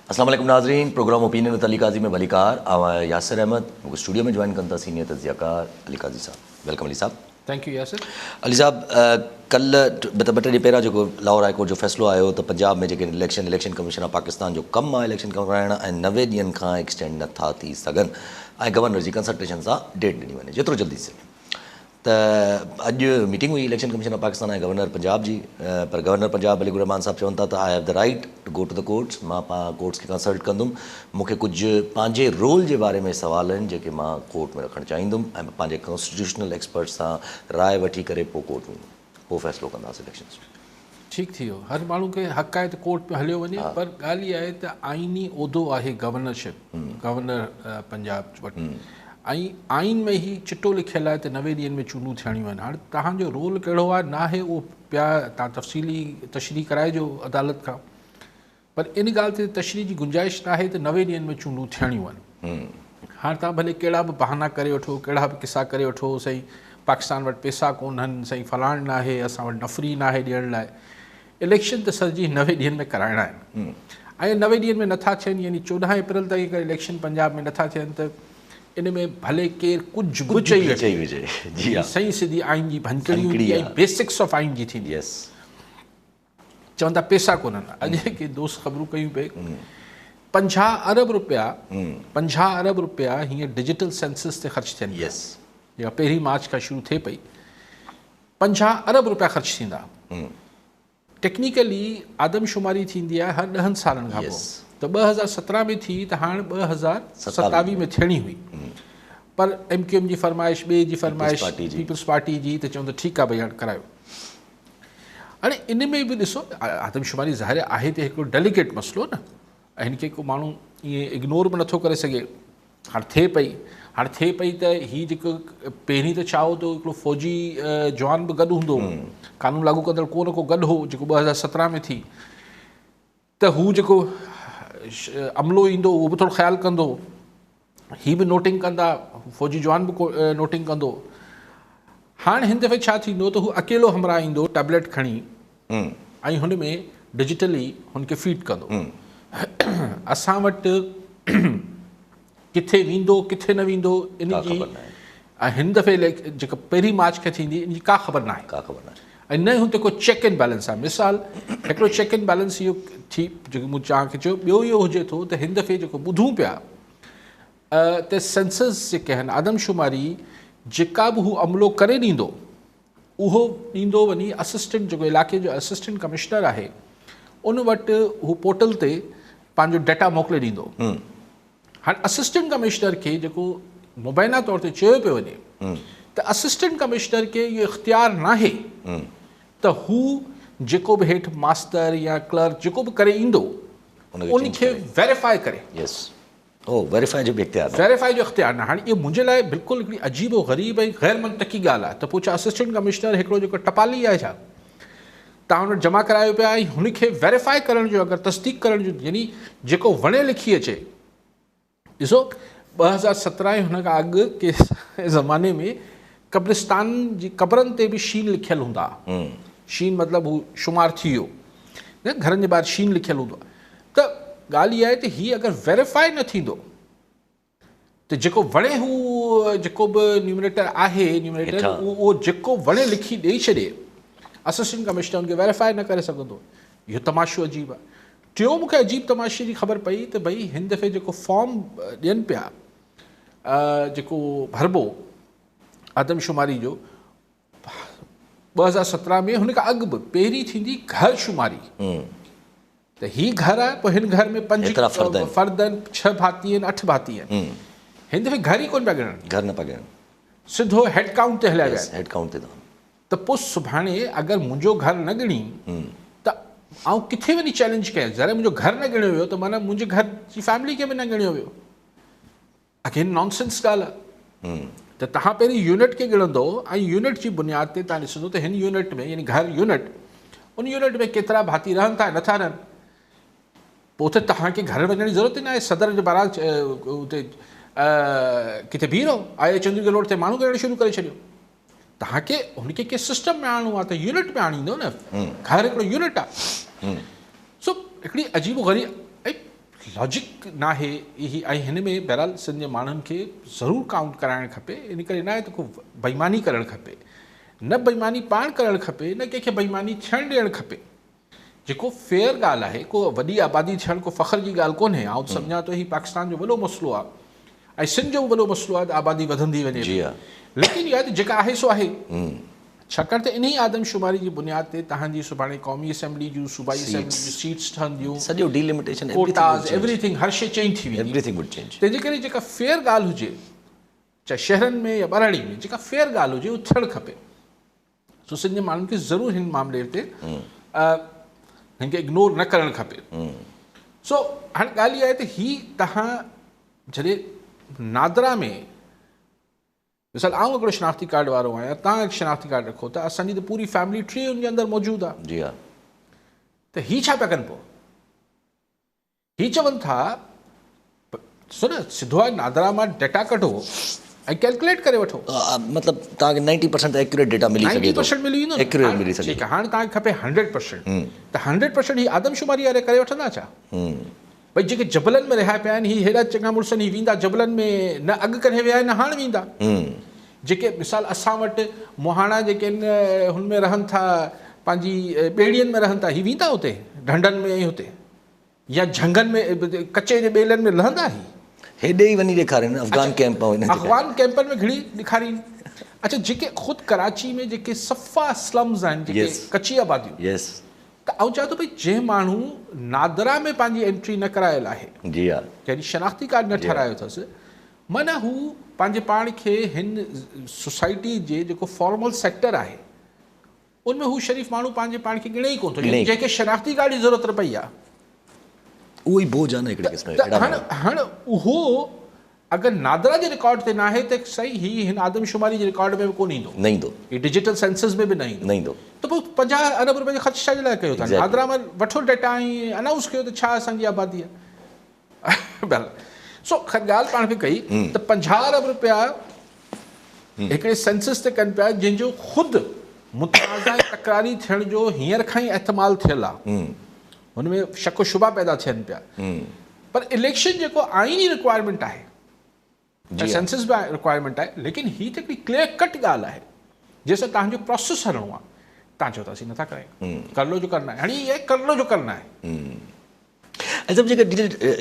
अस्सलाम वालेकुम नाज़रीन, प्रोग्राम ओपिनियन विद अली काज़ी में भली कार आवा यासिर अहमद मुझे स्टूडियो में ज्वाइन करता सीनियर तज्ज़ियाकार अली काज़ी साहब। वेलकम अली साहब। Thank you Yasir. अली साहब, कल ॿ टे ॾींहं पहिरियां जेको लाहौर हाई कोर्ट जो फ़ैसिलो आयो त पंजाब में जेके इलेक्शन कमीशन ऑफ पाकिस्तान जो कमु आहे इलेक्शन कराइण ऐं 90 ॾींहंनि खां एक्सटेंड नथा थी सघनि ऐं गवर्नर जी कंसल्टेशन सां डेट ॾिनी वञे जेतिरो जल्दी थिए। त अॼु मीटिंग हुई इलेक्शन कमीशन ऑफ पाकिस्तान ऐं गवर्नर पंजाब जी, पर गवर्नर पंजाब अली रहमान साहब चवनि था त I have the right to go to the courts, मां कोर्ट्स खे कंसल्ट कंदुमि, मूंखे कुझु पंहिंजे रोल जे बारे में सवाल आहिनि जेके मां कोर्ट में रखणु चाहींदुमि ऐं पंहिंजे कॉन्स्टिट्यूशनल एक्सपर्ट सां राय वठी करे पोइ कोर्ट में पोइ फ़ैसिलो कंदासीं इलेक्शन। ठीकु थी वियो, हर माण्हू खे हक़ आहे त कोर्ट में हलियो वञे, पर ॻाल्हि इहा आहे त आइनी उहिदो आहे गवर्नरशिप, गवर्नर पंजाब वटि, ऐं आइन में ई चिटो लिखियलु आहे त 90 ॾींहंनि में चूंडूं थियणियूं आहिनि। हाणे तव्हांजो रोल कहिड़ो आहे न आहे उहो पिया तव्हां तफ़सीली तशरीह कराइजो अदालत खां, पर इन ॻाल्हि ते तशरीह जी गुंजाइश न आहे त 90 ॾींहंनि में चूंडूं थियणियूं आहिनि। हाणे तव्हां भले कहिड़ा बि बहाना करे वठो, कहिड़ा बि किसा करे वठो, सही पाकिस्तान वटि पैसा कोन्हनि, सही फलाण न आहे, असां वटि नफ़री न आहे ॾियण लाइ, इलेक्शन त सर जी 90 ॾींहंनि में कराइणा आहिनि ऐं 90 ॾींहंनि में नथा थियनि, यानी 14 अप्रैल ताईं अगरि इलेक्शन पंजाब में नथा थियनि त इन में भले केरु कुझु बि चई विझे, जी हा, सही सिधी आइन जी भंकड़ी ऐं बेसिक्स ऑफ आइन जी थींदी। यस, चवनि था पैसा कोन्हनि। अॼु के दोस्त ख़बरूं कयूं पई 50 अरब रुपया हीअं डिजिटल सेंसस ते ख़र्च थियनि। यस, जेका 1 मार्च खां शुरू थिए पई, 50 अरब रुपया ख़र्च थींदा। टेक्निकली आदमशुमारी थींदी आहे हर 10 सालनि खां पोइ, त 2017 में थी त हाणे 2027 में थियणी हुई, पर MQM जी फरमाइश, ॿिए जी फरमाइश, पीपल्स पार्टी जी, त चवनि त ठीकु आहे भई हाणे करायो। हाणे इन में बि ॾिसो, आदमशुमारी ज़ाहिर आहे त हिकिड़ो डेलिकेट मसइलो न, ऐं हिनखे को माण्हू ईअं इग्नोर बि नथो करे सघे। हाणे थिए पई त हीअ जेको पहिरीं त छा हो त हिकिड़ो फ़ौजी जवान बि गॾु हूंदो, कानून लागू कंदड़ को न को गॾु हो, जेको 2017 में थी, त हू जेको अमलो ईंदो उहो बि थोरो ख़्यालु कंदो, हीअ बि नोटिंग कंदा, फ़ौजी जवान बि नोटिंग कंदो। हाणे हिन दफ़े छा थींदो त हू अकेलो हमरा ईंदो टैबलेट खणी ऐं हुन में डिजिटली हुनखे फीड कंदो। असां वटि किथे वेंदो किथे न वेंदो इन जी हिन दफ़े जेका 1 मार्च खे थींदी इन जी का ख़बर न आहे, ऐं न हुते को चेक एंड बैलेंस आहे। मिसाल हिकिड़ो चेक एंड बैलेंस इहो थी जेको मूं तव्हांखे चयो, ॿियो इहो हुजे थो त हिन दफ़े जेको ॿुधूं पिया त सेंसस जेके आहिनि आदमशुमारी जेका बि हू अमलो करे ॾींदो उहो ॾींदो वञी असिस्टेंट, जेको इलाइक़े जो असिस्टेंट कमिश्नर आहे उन वटि हू पोर्टल ते पंहिंजो डेटा मोकिले ॾींदो। हाणे असिस्टेंट कमिश्नर खे जेको मुबैना तौर ते चयो पियो वञे त असिस्टेंट कमिश्नर खे इहो इख़्तियार नाहे त हू जेको बि हेठि मास्टर या क्लर्क जेको बि करे ईंदो उनखे वेरीफाई करे। यस, ओ वेरीफाई जो इख़्तियार न। हाणे इहो मुंहिंजे लाइ बिल्कुलु हिकिड़ी अजीब व ग़रीब ऐं ग़ैर मंतकी ॻाल्हि आहे त पोइ छा असिस्टेंट कमिश्नर हिकिड़ो जेको टपाली आहे छा तव्हां वटि जमा करायो पिया ऐं हुनखे वेरीफाई करण जो, अगरि तस्दीक करण जो, यानी जेको वणे लिखी अचे। ॾिसो 2017 हुन खां अॻु के ज़माने में कब्रिस्तान जी क़बरनि ते बि शीन लिखियलु हूंदा। शीन मतिलबु हू शुमार थी वियो, घरनि जे ॿाहिरि शीन लिखियलु हूंदो आहे। त ॻाल्हि इहा आहे त हीअ अगरि वेरीफाई न थींदो त जेको वणे हू जेको बि न्यूमरेटर आहे, उहो जेको वणे लिखी ॾेई छॾे, असिस्टेंट कमिश्नर हुनखे वेरीफाई न करे सघंदो। इहो तमाशो अजीब आहे। टियों मूंखे अजीब तमाशे जी ख़बर पई त भई हिन दफ़े जेको फॉर्म ॾियनि पिया, जेको भरबो आदमशुमारी जो 2017 में, हुन खां अॻु बि पहिरीं थींदी घर शुमारी, त हीअ घर आहे, पोइ हिन घर में 5 फ़र्द आहिनि, 6 भाती आहिनि, 8 भाती आहिनि। हिन दफ़े घर ई कोन पिया ॻणनि, घर न पिया ॻणनि, सिधो हेड काउंट ते हलिया विया। हेड काउंट ते त पोइ सुभाणे अगरि मुंहिंजो घर न ॻणी त आउं किथे वञी चैलेंज कयां? ज़रा मुंहिंजो घर न ॻणियो वियो त माना मुंहिंजे घर जी फैमिली खे बि न ॻणियो वियो। अगेन नॉनसेंस ॻाल्हि आहे। त तव्हां पहिरीं यूनिट खे ॻणंदो ऐं यूनिट जी बुनियाद ते तव्हां ॾिसंदो त हिन यूनिट में, यानी घर यूनिट, उन यूनिट में केतिरा भाती रहनि था नथा रहनि। पोइ त तव्हांखे घर वञण जी ज़रूरत ई न आहे। सदर जे बारात हुते किथे बीह रहो, आए चंदूगढ़ रोड ते माण्हू ॻणणु शुरू करे छॾियो। तव्हांखे हुनखे कंहिं सिस्टम में आणणो आहे त यूनिट में आणींदो न। घर हिकिड़ो यूनिट आहे। सो हिकिड़ी अजीब ग़रीब, लॉजिक नाहे ही ऐं हिन में बहरहाल सिंध जे माण्हुनि खे ज़रूरु काउंट कराइणु खपे, इन करे न आहे त को बेईमानी करणु खपे, न बेईमानी पाण करणु खपे, न कंहिंखे बेईमानी थियणु ॾियणु खपे। जेको फेयर ॻाल्हि आहे, को वॾी आबादी थियणु को फ़ख्र जी ॻाल्हि कोन्हे। आउं सम्झां थो ही पाकिस्तान जो वॾो मसइलो आहे ऐं सिंध जो बि वॾो मसइलो आहे त आबादी वधंदी वञे, लेकिन इहा त जेका आहे सो आहे। छाकाणि त इन ई आदमशुमारी जी बुनियाद ते तव्हांजी सुभाणे क़ौमी असेंबली जूं सूबाई असेंबली जूं सीट्स ठहंदियूं, सॼो डिलिमिटेशन, कोटास, एवरीथिंग, हर शइ चेंज थी वेंदी। Everything would change. तंहिंजे करे जेका फेयर ॻाल्हि हुजे, चाहे शहरनि में या ॿारड़ी में, जेका फेयर ॻाल्हि हुजे उहा थियणु खपे। सो सिंध जे माण्हुनि खे ज़रूरु हिन मामले ते हिन खे इग्नोर न करणु खपे। सो हाणे ॻाल्हि इहा आहे त ही तव्हां जॾहिं नादरा में मिसाल आउं हिकिड़ो शनाख़्ती कार्ड वारो आहियां, तव्हां हिकु शनाख़्ती कार्ड रखो त असांजी त पूरी फैमिली टी हुनजे अंदरि मौजूदु आहे। जी हा। त ही छा पिया कनि पोइ? ही चवनि था ॾिसो न, सिधो आहे नादरा मां डेटा कढो ऐं कैलकुलेट करे वठो। मतिलबु तव्हांखे 90% एक्यूरेट डेटा मिली सघे थो। 90% मिली वेंदो, एक्यूरेट मिली सघे। ठीकु आहे, हाणे तव्हांखे खपे 100%। त 100% ही आदमशुमारी वारे करे वठंदा छा? भई जेके जबलनि में रहिया पिया आहिनि, ही हेॾा चङा मुड़ुस ही वेंदा जबलनि में, न अॻु करे विया आहिनि न हाणे वेंदा। जेके मिसाल असां वटि मोहाणा जेके आहिनि हुन में रहनि था, पंहिंजी ॿेड़ियुनि में रहनि था, ही वेंदा हुते ढंढनि में ऐं हुते, या झंगनि में कचे जे ॿेलनि में लहंदा। ही हेॾे ई वञी ॾेखारीनि अफ़गान कैंप, अफ़गान कैंपनि में घणी ॾेखारीनि। अच्छा, जेके ख़ुदि कराची में जेके सफ़ा स्लम्स आहिनि, जेके कची आबादियूं, त आउं चवां थो भई जंहिं माण्हू नादरा में पंहिंजी एंट्री न करायल आहे, जी हा, जंहिं शनाख़्ती कार्ड न ठारायो अथसि, माना हू पंहिंजे पाण खे हिन सोसाइटी जे जेको फॉर्मल सेक्टर आहे उनमें हू शरीफ़ माण्हू पंहिंजे पाण खे गिणे ई कोन थो, जंहिंखे शनाख़्ती कार्ड जी ज़रूरत न पई आहे। उहो ई बोझ आहे न हिकिड़े क़िस्म जो। हाणे उहो अगरि नादरा जे रिकॉर्ड ते न आहे त सही, ही हिन आदमशुमारी जे रिकॉर्ड में बि कोन ईंदो, न ईंदो, ही डिजिटल सेंसस में बि न ईंदो। त पोइ 50 अरब रुपए जो ख़र्च छा जे लाइ कयो था? नादरा में वठो डेटा ऐं अनाउंस कयो त छा असांजी आबादी आहे। सो ॻाल्हि पाण खे कई त 50 अरब रुपया हिकिड़े सेंसस ते कनि पिया, जंहिंजो ख़ुदि मुतनाज़ा तकरारी थियण जो हींअर खां ई एहतमाल थियल आहे, हुनमें शक शुबा पैदा थियनि पिया। पर इलेक्शन जेको आईनी रिक्वायरमेंट आहे, सेंसस बि रिक्वायरमेंट आहे, लेकिन ही त हिकिड़ी क्लियर कट ॻाल्हि आहे जंहिंसां तव्हांजो प्रोसेस हलणो आहे। तव्हां चओ था असीं नथा कयूं, करलो जो करना है, हाणे इहे करलो जो करना है। ऐं सभु जेके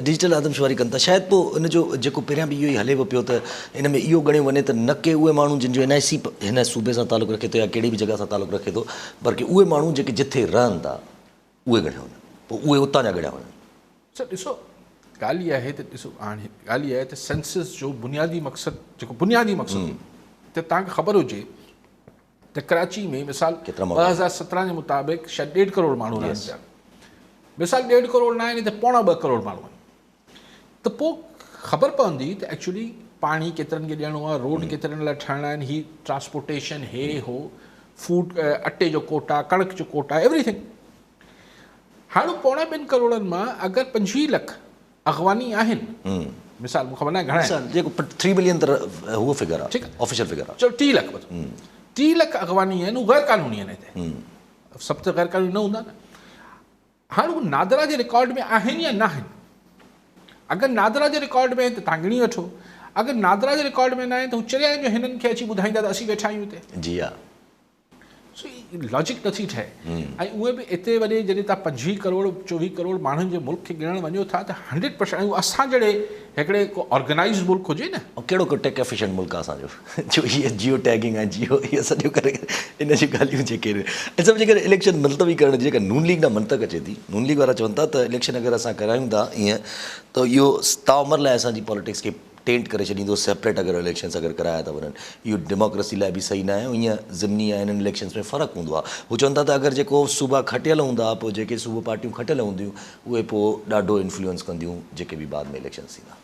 डिजिटल आदमशुमारी कनि था, शायदि पोइ उनजो जेको पहिरियां बि इहो ई हले पियो त इन में इहो ॻणियो वञे त न के उहे माण्हू जिन जो NIC हिन सूबे सां तालुक़ु रखे थो या कहिड़ी बि जॻह सां तालुक़ु रखे थो, बल्कि उहे माण्हू जेके जिथे रहनि था उहे ॻणिया वञनि, पोइ उहे उतां जा ॻणिया वञनि। सर ॾिसो, ॻाल्हि इहा आहे त ॾिसो, हाणे ॻाल्हि इहा आहे त सेंसस जो बुनियादी मक़सदु, जेको बुनियादी मक़सदु त तव्हांखे ख़बर हुजे त कराची में मिसाल 2017 जे मुताबिक़ शायदि 1.5 करोड़ माण्हू रहनि पिया। मिसाल 1.5 करोड़ न आहिनि त 1.25 करोड़ माण्हू आहिनि, त पोइ ख़बर पवंदी त एक्चुअली पाणी केतिरनि खे ॾियणो आहे, रोड केतिरनि लाइ ठाहिणा आहिनि, ही ट्रांसपोर्टेशन, हे हो, फूड, अटे जो कोटा, कणिक जो कोटा, एवरीथिंग। हाणे 1.25 करोड़नि मां अगरि 25 लख अगवानी आहिनि, मिसाल मूंखे ख़बर न आहे घणा आहिनि, जेको 3 बिलियन त उहो फिगर आहे, ठीकु आहे, ऑफिशियल फिगर आहे, चलो 3 लख, 3 लख अगवानी आहिनि, उहे गैर क़ानूनी आहिनि हिते, सभु त गैर क़ानूनी न हूंदा न। हाणे उहे नादरा जे रिकॉर्ड में आहिनि या न आहिनि? अगरि नादरा जे रिकॉर्ड में आहिनि त तव्हां ॻणी वठो, अगरि नादरा जे रिकॉर्ड में न आहिनि त हू चरिया आहिनि जो हिननि खे अची ॿुधाईंदा त असीं वेठा आहियूं हिते। जी हा। सो लॉजिक नथी ठहे। ऐं उहे बि हिते वञे जॾहिं तव्हां 25 करोड़ 24 करोड़ माण्हुनि जे मुल्क खे ॻणणु वञो था त 100% असां जहिड़े हिकिड़े को ऑर्गेनाइज़ मुल्क हुजे न, कहिड़ो को टेक एफिशिएंट मुल्क आहे असांजो, जो इहे जियो टैगिंग आहे, जियो इहे सॼो करे इन जी ॻाल्हियूं जेके ऐं सभु जेके इलेक्शन मुलतवी करण जी जेका नून लीग न मंतक अचे थी, नून लीग वारा चवनि था त इलेक्शन अगरि असां करायूं था ईअं त इहो ताउमर लाइ असांजी पॉलिटिक्स खे टेंट करे छॾींदो, सेपरेट अगरि इलेक्शन्स अगरि कराया था वञनि, इहो डेमोक्रेसी लाइ बि सही न आहे। ईअं ज़िमनी आहे, हिननि इलेक्शन्स में फ़र्क़ु हूंदो आहे। हू चवनि था त अगरि जेको सूबा खटियल हूंदा, पोइ जेके सूबो पार्टियूं खटियल हूंदियूं उहे पोइ ॾाढो इन्फ्लुएंस कंदियूं जेके बि बाद में इलेक्शन्स थींदा।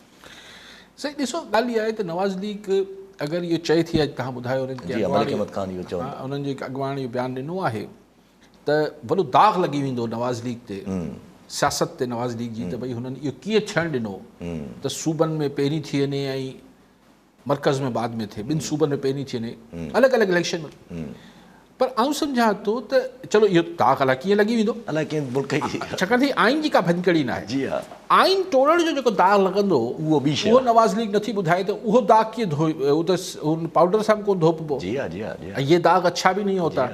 सही ॾिसो, ॻाल्हि इहा आहे त नवाज़ लीग अगरि इहो चए थी, अॼु तव्हां ॿुधायो उन्हनि जे अॻुवाणी इहो बयानु ॾिनो आहे त वॾो दाग़ लॻी वेंदो नवाज़ लीग ते, सियासत ते नवाज़ लीग जी, त भई हुननि इहो कीअं थियणु ॾिनो त सूबनि में पहिरीं थी वञे ऐं मर्कज़ में बाद में थिए, ॿिनि सूबनि में पहिरीं थी वञे, अलॻि अलॻि इलेक्शन में। पर आउं सम्झां थो त चलो इहो दाग़ अलाए कीअं लॻी वेंदो, अलाए कंहिं मुल्क जी छाकाणि त आइन जी का भञकड़ी न आहे। जी हा आइन तोड़ण जो जेको दाग़ लॻंदो उहो ॿी शइ उहो नवाज़ लीग नथी ॿुधाए त उहो दाग़ कीअं धोई, उहो त उन पाउडर सां कोन धोपबो। जी हाँ जी हाँ जी हाँ ये दाग अच्छा भी नहीं होता,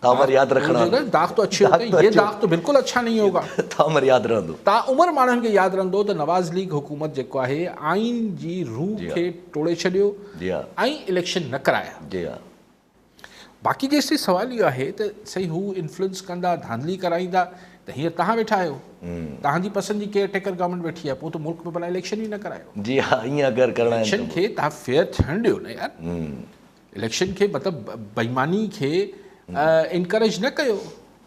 तामर याद रखना दाग तो अच्छे होते हैं, ये दाग तो बिल्कुल अच्छा नहीं होगा। तामर याद रहंदो ताउमर माण्हुनि खे यादि रहंदो त नवाज़ लीग हुकूमत जेको आहे आइन जी रूह खे टोड़े छॾियो जी हा ऐं इलेक्शन न कराया। जी हा बाक़ी जेसिताईं सवाल इहो आहे त सही हू इन्फ्लुएंस कंदा, धांधली कराईंदा, त हींअर तव्हां वेठा आहियो, तव्हांजी पसंदि जी केयर टेकर गवर्नमेंट वेठी आहे, पोइ त मुल्क में भला इलेक्शन ई न करायो। जी हा ईअं अगरि करणा आहिनि इलेक्शन खे तव्हां फेयर थियणु ॾियो न यार। इलेक्शन खे मतिलबु बेईमानी खे इनकरेज न कयो,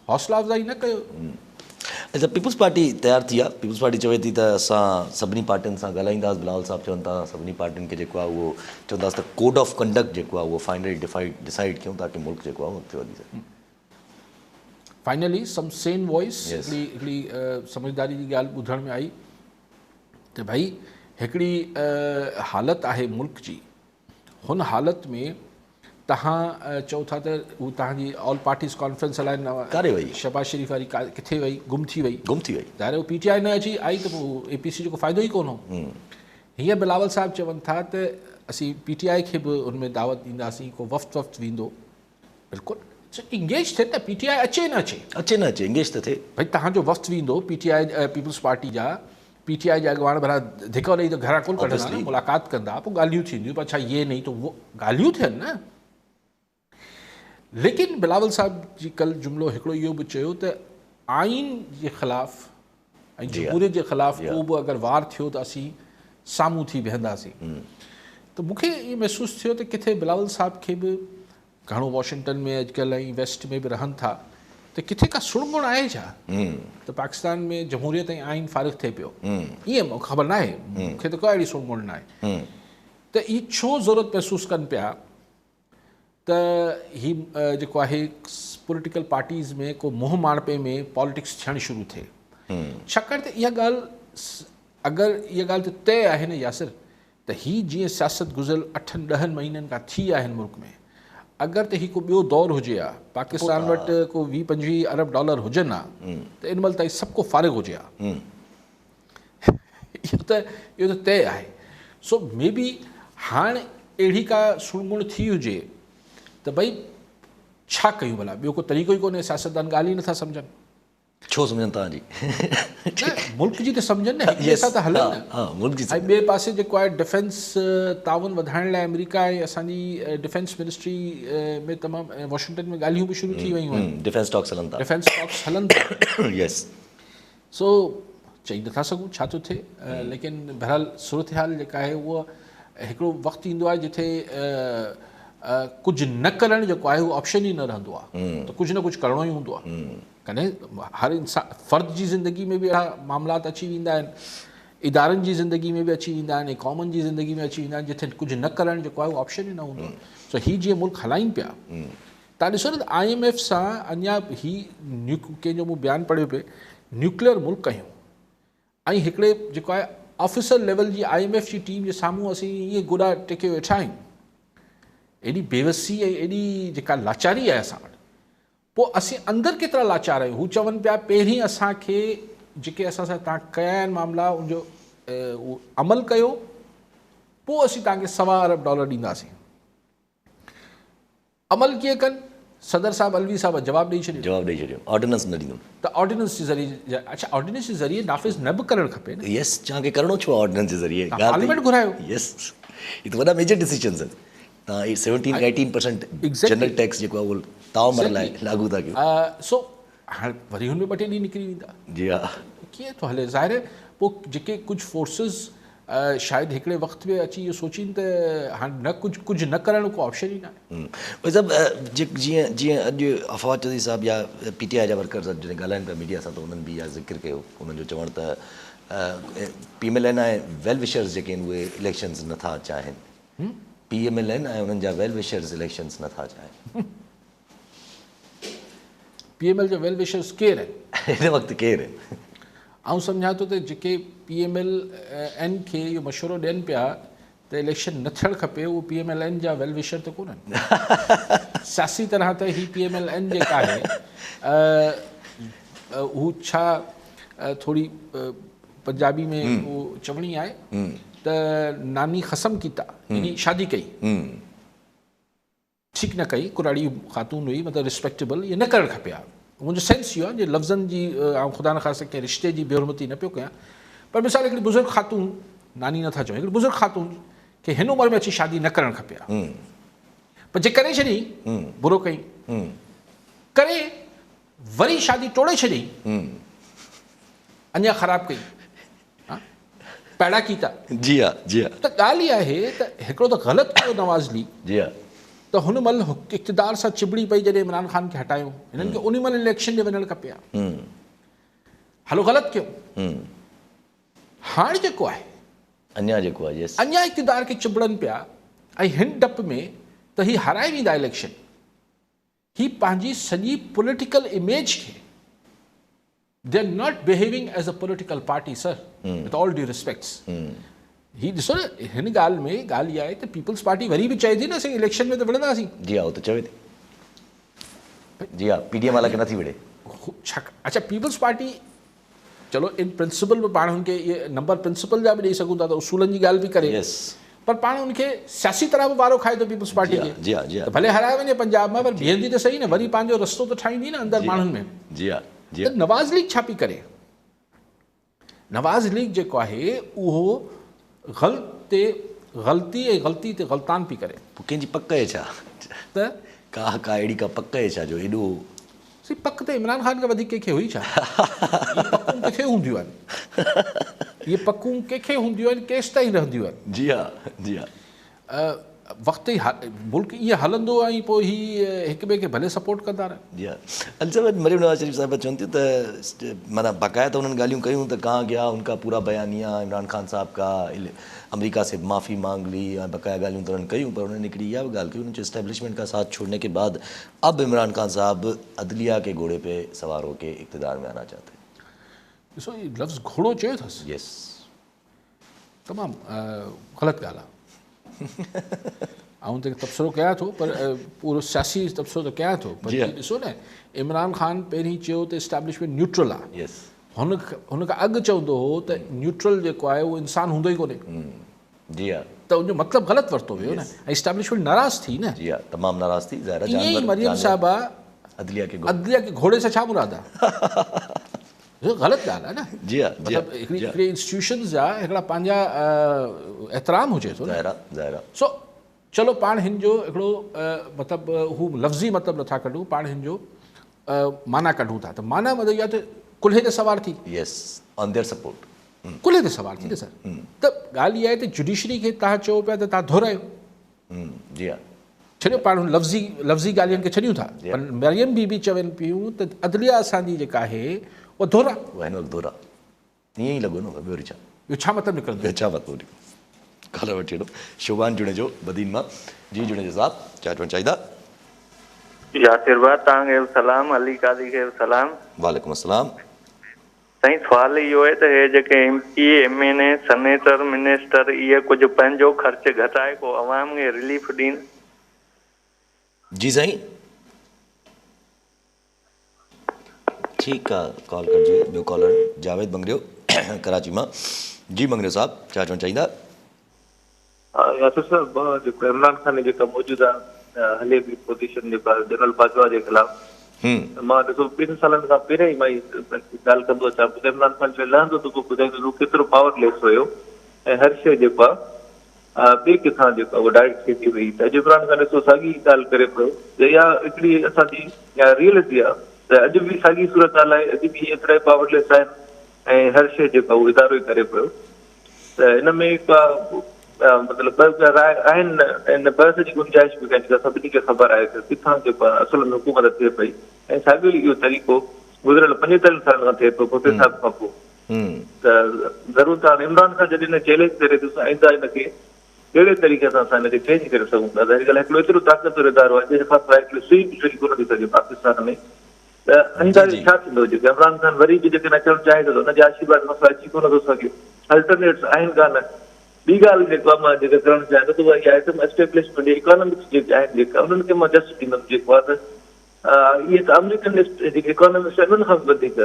हौसला अफ़ज़ाई न कयो। अच्छा पीपुल्स पार्टी तयारु थी आहे, पीपुल्स पार्टी चवे थी त असां सभिनी पार्टियुनि सां ॻाल्हाईंदासीं, बिलावल साहब चवनि था सभिनी पार्टियुनि खे जेको आहे उहो चवंदासीं त कोड ऑफ कंडक्ट जेको आहे उहो फाइनली डिसाइड कयूं ताकी मुल्क जेको आहे उते वधी सघे। फाइनली सम सेन वॉइस Yes. हिकिड़ी समझदारी जी ॻाल्हि ॿुधण में आई त भई हिकिड़ी हालत आहे मुल्क जी, हुन हालत में तव्हां चओ था त हू तव्हांजी ऑल पार्टीज़ कॉन्फ्रेंस हलाए न कारे वई? शहबाज शरीफ़ वारी किथे वई, गुम थी वई ज़ाहिर उहो PTI न अची आई त पोइ APC जो को फ़ाइदो ई कोन हो। हीअं बिलावल साहब चवनि था त असीं PTI खे बि उनमें दावत ॾींदासीं, को वफ़्त वेंदो, बिल्कुलु इंगेज थिए त PTI अचे न अचे इंगेज त थिए। भई तव्हांजो वफ़्त वेंदो PTI पीपुल्स पार्टी जा, PTI जा अॻवान भला धिक ॾेई त घरां कोन कढंदा न, मुलाक़ात कंदा, पोइ ॻाल्हियूं थींदियूं, पर अच्छा ये नहीं तो वो ॻाल्हियूं थियनि न। लेकिन बिलावल साहब जी कल्ह जुमिलो हिकिड़ो इहो बि चयो त आइन जे ख़िलाफ़ ऐं जमहूरियत जे ख़िलाफ़ को बि अगरि वार थियो त असीं साम्हूं थी बीहंदासीं। त मूंखे इहो महसूसु थियो त किथे बिलावल साहब खे बि घणो वॉशिंगटन में अॼुकल्ह ऐं वेस्ट में बि रहनि था, त किथे का सुड़गुण आहे छा त पाकिस्तान में जमहूरियत ऐं आइन फ़ारिग़ थिए पियो। ईअं मूंखे ख़बर न आहे, मूंखे त कोई अहिड़ी सुड़गुण न आहे त इहा छो ज़रूरत महसूसु कनि पिया त ही जेको आहे पॉलिटिकल पार्टीज़ में को मुंहुं माणपे में पॉलिटिक्स थियणु शुरू थिए। छाकाणि त इहा ॻाल्हि अगरि इहा ॻाल्हि त तय आहे न यासिर त ही जीअं सियासत गुज़िरियल 8-10 महीननि खां थी आहे हिन मुल्क में, अगरि त ही को ॿियो दौरु हुजे हा, पाकिस्तान वटि को 20-25 अरब डॉलर हुजनि हा त इन महिल ताईं सभु को फ़ारिग़ हुजे हा। इहो त तय आहे। सो मे बी हाणे अहिड़ी का सुड़गुण थी हुजे त भई छा कयूं भला, ॿियो को तरीक़ो ई कोन्हे, सियासतदान ॻाल्हि ई नथा सम्झनि। छो सम्झनि तव्हांजी? मुल्क जी त सम्झनि न, हिक ॿिए सां त हलनि न। ऐं ॿिए पासे जेको आहे डिफेंस ताउन वधाइण लाइ अमेरिका ऐं असांजी डिफेंस मिनिस्ट्री में तमामु वॉशिंगटन में ॻाल्हियूं बि शुरू थी वयूं आहिनि, डिफेंस टॉक्स हलनि था। यस सो चई नथा सघूं छा थो थिए, लेकिन बहरहाल सूरत हाल जेका आहे उहा हिकिड़ो वक़्तु ईंदो आहे जिथे कुझु न करणु जेको आहे उहो ऑप्शन ई न रहंदो आहे, त कुझु न कुझु करिणो ई हूंदो आहे। कॾहिं हर इंसान फ़र्द जी ज़िंदगी में बि अहिड़ा मामलात अची वेंदा आहिनि, इदारनि जी ज़िंदगी में बि अची वेंदा आहिनि, क़ौमनि जी ज़िंदगी में अची वेंदा आहिनि जिथे कुझु न करणु जेको आहे उहो ऑप्शन ई न हूंदो आहे। सो हीअ जीअं मुल्क हलाइनि पिया, तव्हां ॾिसो न त IMF सां अञा ही कंहिंजो मूं बयानु पढ़ियो पिए, न्यूक्लियर मुल्क कयूं ऐं हिकिड़े जेको आहे ऑफिसर लेवल जी IMF जी टीम जे साम्हूं असीं ईअं गुॾा टेके वेठा आहियूं। एॾी बेवसी ऐं एॾी जेका लाचारी आहे असां वटि, पोइ असीं अंदरि केतिरा लाचार आहियूं। हू चवनि पिया पहिरीं असांखे जेके असां सां तव्हां कया आहिनि मामला उनजो उहो अमल कयो, पोइ असीं तव्हांखे $1.25 अरब ॾींदासीं। अमल कीअं कनि? सदर साहब अलवी साहब जवाबु ॾेई छॾियो ऑर्डिनेंस न ॾींदुमि। त ऑर्डिनेंस जे ज़रिए, अच्छा ऑर्डिनेंस जे ज़रिए नाफ़िज़ न बि करणु खपे न। यस तव्हांखे करिणो छो आहे ऑर्डिनेंस जे ज़रिए? पार्लियामेंट घुरायो। यस ही त वॾा मेजर डिसीजन्स आहिनि। तव्हां 17-18% जनरल टैक्स जेको आहे उहो ताउमर लाइ लागू था कयो। सो हाणे वरी हुन में 2-3 ॾींहं निकिरी वेंदा। जी हा कीअं थो हले? ज़ाहिर आहे पोइ जेके कुझु फोर्सिस शायदि हिकिड़े वक़्त में अची इहो सोचीनि त हाणे न कुझु न करण को ऑप्शन ई न आहे। मतिलबु जीअं अॼु अफ़वाह चौधरी साहब या PTI जा वर्कर्स जॾहिं ॻाल्हाइनि पिया मीडिया सां त उन्हनि बि इहा ज़िक्र कयो, उन्हनि जो चवणु त PMLN ऐं वेल विशर्स जेके आहिनि उहे इलेक्शन्स नथा चाहिनि। PMLN ऐं उन्हनि जा वेल विशर्स इलेक्शन्स नथा चाहिनि। PML जो वेल विशर्स केरु आहिनि हिन वक़्तु केरु आहिनि? आउं सम्झां थो त जेके PMLN खे इहो मशवरो ॾियनि पिया त इलेक्शन न थियणु खपे, उहो PMLN जा वेल विशर त कोन्हनि। सियासी तरह त ही PMLN जेका आहे हू छा थोरी पंजाबी में वो चवणी आहे त नानी खसम कीता यानी शादी कई ठीक न कई कुराड़ी ख़ातून हुई मतिलबु रिस्पेक्टेबल ये न करणु खपे हा मुंहिंजो सेंस इहो आहे जे लफ़्ज़नि जी ऐं ख़ुदा न ख़ासिते कंहिं रिश्ते जी बेहरमती न पियो कयां पर मिसाल हिकिड़ी बुज़ुर्ग ख़ातून नानी नथा चऊं हिकिड़ी बुज़ुर्ग ख़ातून खे हिन उमिरि में अची शादी न करणु खपे हा पर जे करे छॾी बुरो कई करे वरी शादी टोड़े छॾी अञा ख़राबु कई पैड़ा की था जी हाँ त ॻाल्हि इहा आहे त हिकिड़ो त ग़लति कयो नवाज़ लीग जी हाँ त हुन महिल इक़्तिदार सां चिबड़ी पई जॾहिं इमरान ख़ान खे हटायूं हिननि खे उन महिल इलेक्शन ॾे वञणु खपे हा हलो ग़लति कयो हाणे जेको आहे अञा जेको आहे यस अञा इक़्तिदार खे चिबड़नि पिया ऐं हिन डप में त ही हाराए वेंदा इलेक्शन ही पंहिंजी सॼी पॉलिटिकल इमेज खे they are not behaving as a political party sir with all due respects ही ॾिसो न हिन ॻाल्हि में ॻाल्हि इहा आहे त पीपल्स पार्टी वरी बि चए थी न असां इलेक्शन में त विढ़ंदासीं जी हाँ वो तो चवे थी जी हाँ PDM वाला के नथी विढ़े अच्छा पीपल्स पार्टी चलो इन प्रिंसिपल में पाण हुनखे इहे नंबर प्रिंसिपल जा बि ॾेई सघूं था त उसूलनि जी ॻाल्हि बि करे यस पर पाण हुनखे सियासी तरह बि वारो खाए थो पीपल्स पार्टी खे जी हाँ त भले हराए वञे पंजाब में पर बीहंदी त सही न वरी पंहिंजो रस्तो त ठाहींदी न अंदरि माण्हुनि में जी हाँ त नवाज़ लीग छा पई करे नवाज़ लीग जेको आहे उहो ग़लती ऐं ग़लती ते ग़लतान पई करे पोइ कंहिंजी पक आहे छा त का अहिड़ी का पक आहे छा जो एॾो सी पक त इमरान ख़ान खां वधीक कंहिंखे हुई छा इहे पकूं कंहिंखे हूंदियूं आहिनि इहे पकूं कंहिंखे हूंदियूं आहिनि केसि ताईं रहंदियूं आहिनि जी हाँ वक़्तु ई मुल्क ईअं हलंदो ऐं पोइ हीअ हिक ॿिए खे भले सपोर्ट कंदा रहनि जी हाँ अलसबत मरियम नवाज़ शरीफ़ साहिबा चवनि थियूं त माना बाक़ायदा उन्होंने ॻाल्हियूं कयूं त कहाँ गया उनका पूरा बयानिया इमरान खान साहब का अमेरिका से माफ़ी मांग ली या बकाया ॻाल्हियूं त उन्होंने कयूं पर उन्होंने हिकिड़ी इहा बि ॻाल्हि कई उन्होंने इस्टेब्लिशमेंट का साथ छोड़ने के बाद अब इमरान खान साहब अदलिया के घोड़े पे सवार होकर इक़्तिदार में आना चाहते हैं ॾिसो इहो लफ़्ज़ घोड़ो चयो अथसि यस तमामु ग़लति ॻाल्हि आहे ऐं त तबसरो कयां थो पर पूरो सियासी तबसरो त कयां थो पर ॾिसो न इमरान ख़ान पहिरीं चयो त इस्टेब्लिशमेंट न्यूट्रल आहे यस हुन खां अॻु चवंदो हो त न्यूट्रल जेको आहे उहो इंसानु हूंदो ई कोन्हे जी हाँ त उनजो मतिलबु ग़लति वरितो वियो न ऐं इस्टेब्लिशमेंट नाराज़ थी न जी हाँ तमामु नाराज़ थी ज़ाहिर ईअं ई मरियम साहिबा अदलिया के घोड़े सां छा मुराद आहे ग़लति ॻाल्हि आहे न जी हाँ मतिलबु हिकिड़ी इंस्टीट्यूशन्स जा हिकिड़ा पंहिंजा एतिराम हुजे थो ज़ाहिर सो चलो पाण हिन जो हिकिड़ो मतिलबु हू लफ़्ज़ी मतिलबु नथा कढूं पाण हिन जो माना कढूं था त माना मतिलबु इहा त कुल्हे ते सवार थी यस ऑन देयर सपोर्ट कुल्हे ते सवार थी न सर त ॻाल्हि इहा आहे त जुडिशरी खे तव्हां चओ पिया त तव्हां दोहरायो जी हाँ छॾियो पाण हुन लफ़्ज़ी ॻाल्हियुनि खे छॾियूं था पर मरियम बि चवनि पियूं त अदलिया असांजी जेका आहे उहा दोहरा उहा हिन वक़्तु दोहरा ईअं ई लॻो न ॿियो वरी छा इहो छा मतिलबु निकिरंदो छा मतिलबु कल्ह वठी हेॾो शोभान जुड़े जो बदीन मां जी जुड़े जो साहब छा चवणु चाहींदा यासिर भाउ तव्हांखे बि सलाम अली कादी खे बि सलाम वालेकुम अस्सलाम साईं सुवाल इहो आहे त हे जेके MP MNA सेनेटर मिनिस्टर इहे कुझु पंहिंजो ख़र्च घटाए को अवाम खे रिलीफ ॾींदा जी साईं ठीकु आहे कॉल करिजे ॿियो कॉलर जावेद बंगरियो कराची मां जी बंगरियो साहब छा चवणु चाहींदा यासिर साहब जेको इमरान ख़ान जेका मौजूदा हले बि पोज़ीशन जेका जनरल बाजवा जे ख़िलाफ़ मां ॾिसो 2 सालनि खां पहिरियों ई मां ॻाल्हि कंदो अचां इमरान ख़ान जो लहंदो त पोइ ॿुधाईंदो तूं केतिरो पावरलेस हुयो ऐं हर शइ जेको आहे ॿिए किथां जेको आहे उहा डायरेक्ट थींदी हुई त अॼु इमरान ख़ान ॾिसो साॻी ॻाल्हि करे पियो त इहा हिकिड़ी असांजी रियलिटी आहे त अॼु बि साॻी सूरत हाल आहे अॼु बि एतिरा ई पावरलेस आहिनि ऐं हर शइ जेका उहो इदारो ई करे पियो त हिन में का मतिलबु आहिनि ऐं बहस जी गुंजाइश बि कान्हे सभिनी खे ख़बर आहे त किथां जेको आहे असल में हुकूमत थिए पई ऐं साॻियो इहो तरीक़ो गुज़िरियल 45 सालनि खां थिए पियो भुटे साहिब खां पोइ त ज़रूरत आहे इमरान खान जॾहिं हिन चैलेंज करे थो आईंदा हिनखे कहिड़े तरीक़े सां असां हिनखे चेंज करे सघूं था त अॼुकल्ह हिकिड़ो एतिरो ताक़तवर इदारो आहे जंहिंखां सवाइ सुई बि छुरी कोन थी सघे पाकिस्तान में त अंदाज़ छा थींदो जेके इमरान खान वरी बि जेके अचणु चाहे थो त हुनजे आशीर्वाद खां सवाइ अची कोन थो सघे अल्टरनेट्स आहिनि कान ॿी ॻाल्हि जेको आहे मां जेका करणु चाहियां थो त उहा इहा आहे त एस्टेब्लिशमेंट इकोनॉमिक्स जेके आहिनि जेका उन्हनि खे मां जस्ट ॾींदुमि जेको आहे त इहे त अमेरिकन जेके इकोनॉमिक्स आहिनि उन्हनि खां बि वधीक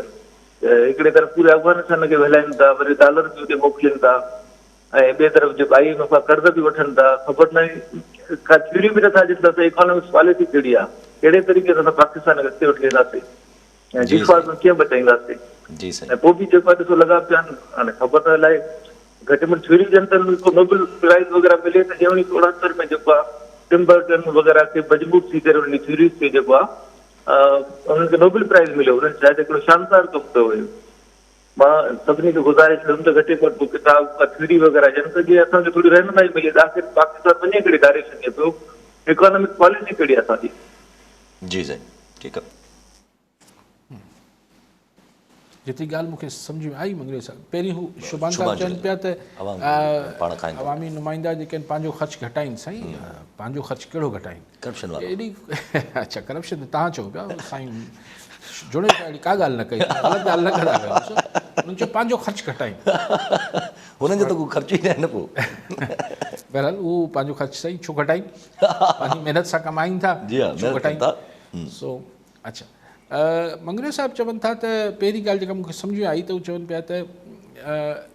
हिकिड़े तरफ़ पूरे अफ़गानिस्तान खे हलाइनि था, वरी डॉलर बि उते मोकिलिनि था, ऐं ॿिए तरफ़ जेको IMF खां कर्ज़ बि वठनि था, ख़बर न का थ्योरी बि नथा ॾिसनि त इकोनॉमिक्स पॉलिसी कहिड़ी आहे, कहिड़े तरीक़े सां पाकिस्तान खे अॻिते वठी वेंदासीं ऐं डिफॉल्ट में कीअं बचाईंदासीं। जी साईं। ऐं पोइ बि जेको आहे ॾिसो लॻा पिया आहिनि, हाणे ख़बर न अलाए घटि में थ्योरी ॾियनि त नोबेल प्राइज़ वग़ैरह मिले त 1969 में जेको आहे टिम्बरटन वग़ैरह खे मजबूत थी करे उन थ्योरीज़ खे जेको आहे उन्हनि खे नोबेल प्राइज़ मिलियो, उन्हनि शायदि हिकिड़ो शानदार कमु कयो हुयो। मां सभिनी खे गुज़ारिश कंदुमि त घटि में घटि किताब का थ्योरी वग़ैरह ॾियनि त जीअं असांखे थोरी रहनुमाई मिले त आख़िर पाकिस्तान वञे कहिड़ी डायरेक्शन में पियो, इकोनॉमिक पॉलिसी कहिड़ी आहे असांजी। जी साईं, ठीकु आहे। जेतिरी ॻाल्हि मूंखे सम्झ में आई मंगरे साहब, पहिरीं हू शुभान साहब चवनि पिया त अवामी नुमाइंदा जेके आहिनि पंहिंजो ख़र्चु घटाइनि। साईं पंहिंजो ख़र्चु कहिड़ो घटाइनि? करप्शन वारो। एॾी अच्छा करप्शन तव्हां चओ पिया, साईं जुड़े पिया, अहिड़ी का ॻाल्हि न कई, ग़लति ॻाल्हि न कंदा कयो, उन्हनि चयो पंहिंजो ख़र्चु घटाइनि। हुननि जो त को ख़र्चु ई न आहे न पोइ। बहरहाल उहो पंहिंजो ख़र्चु सही छो घटाइनि, पंहिंजी महिनत सां कमाइनि था, छो घटाइनि। सो अच्छा मंगरे साहब चवनि था त पहिरीं ॻाल्हि जेका मूंखे सम्झ में आई त उहे चवनि पिया त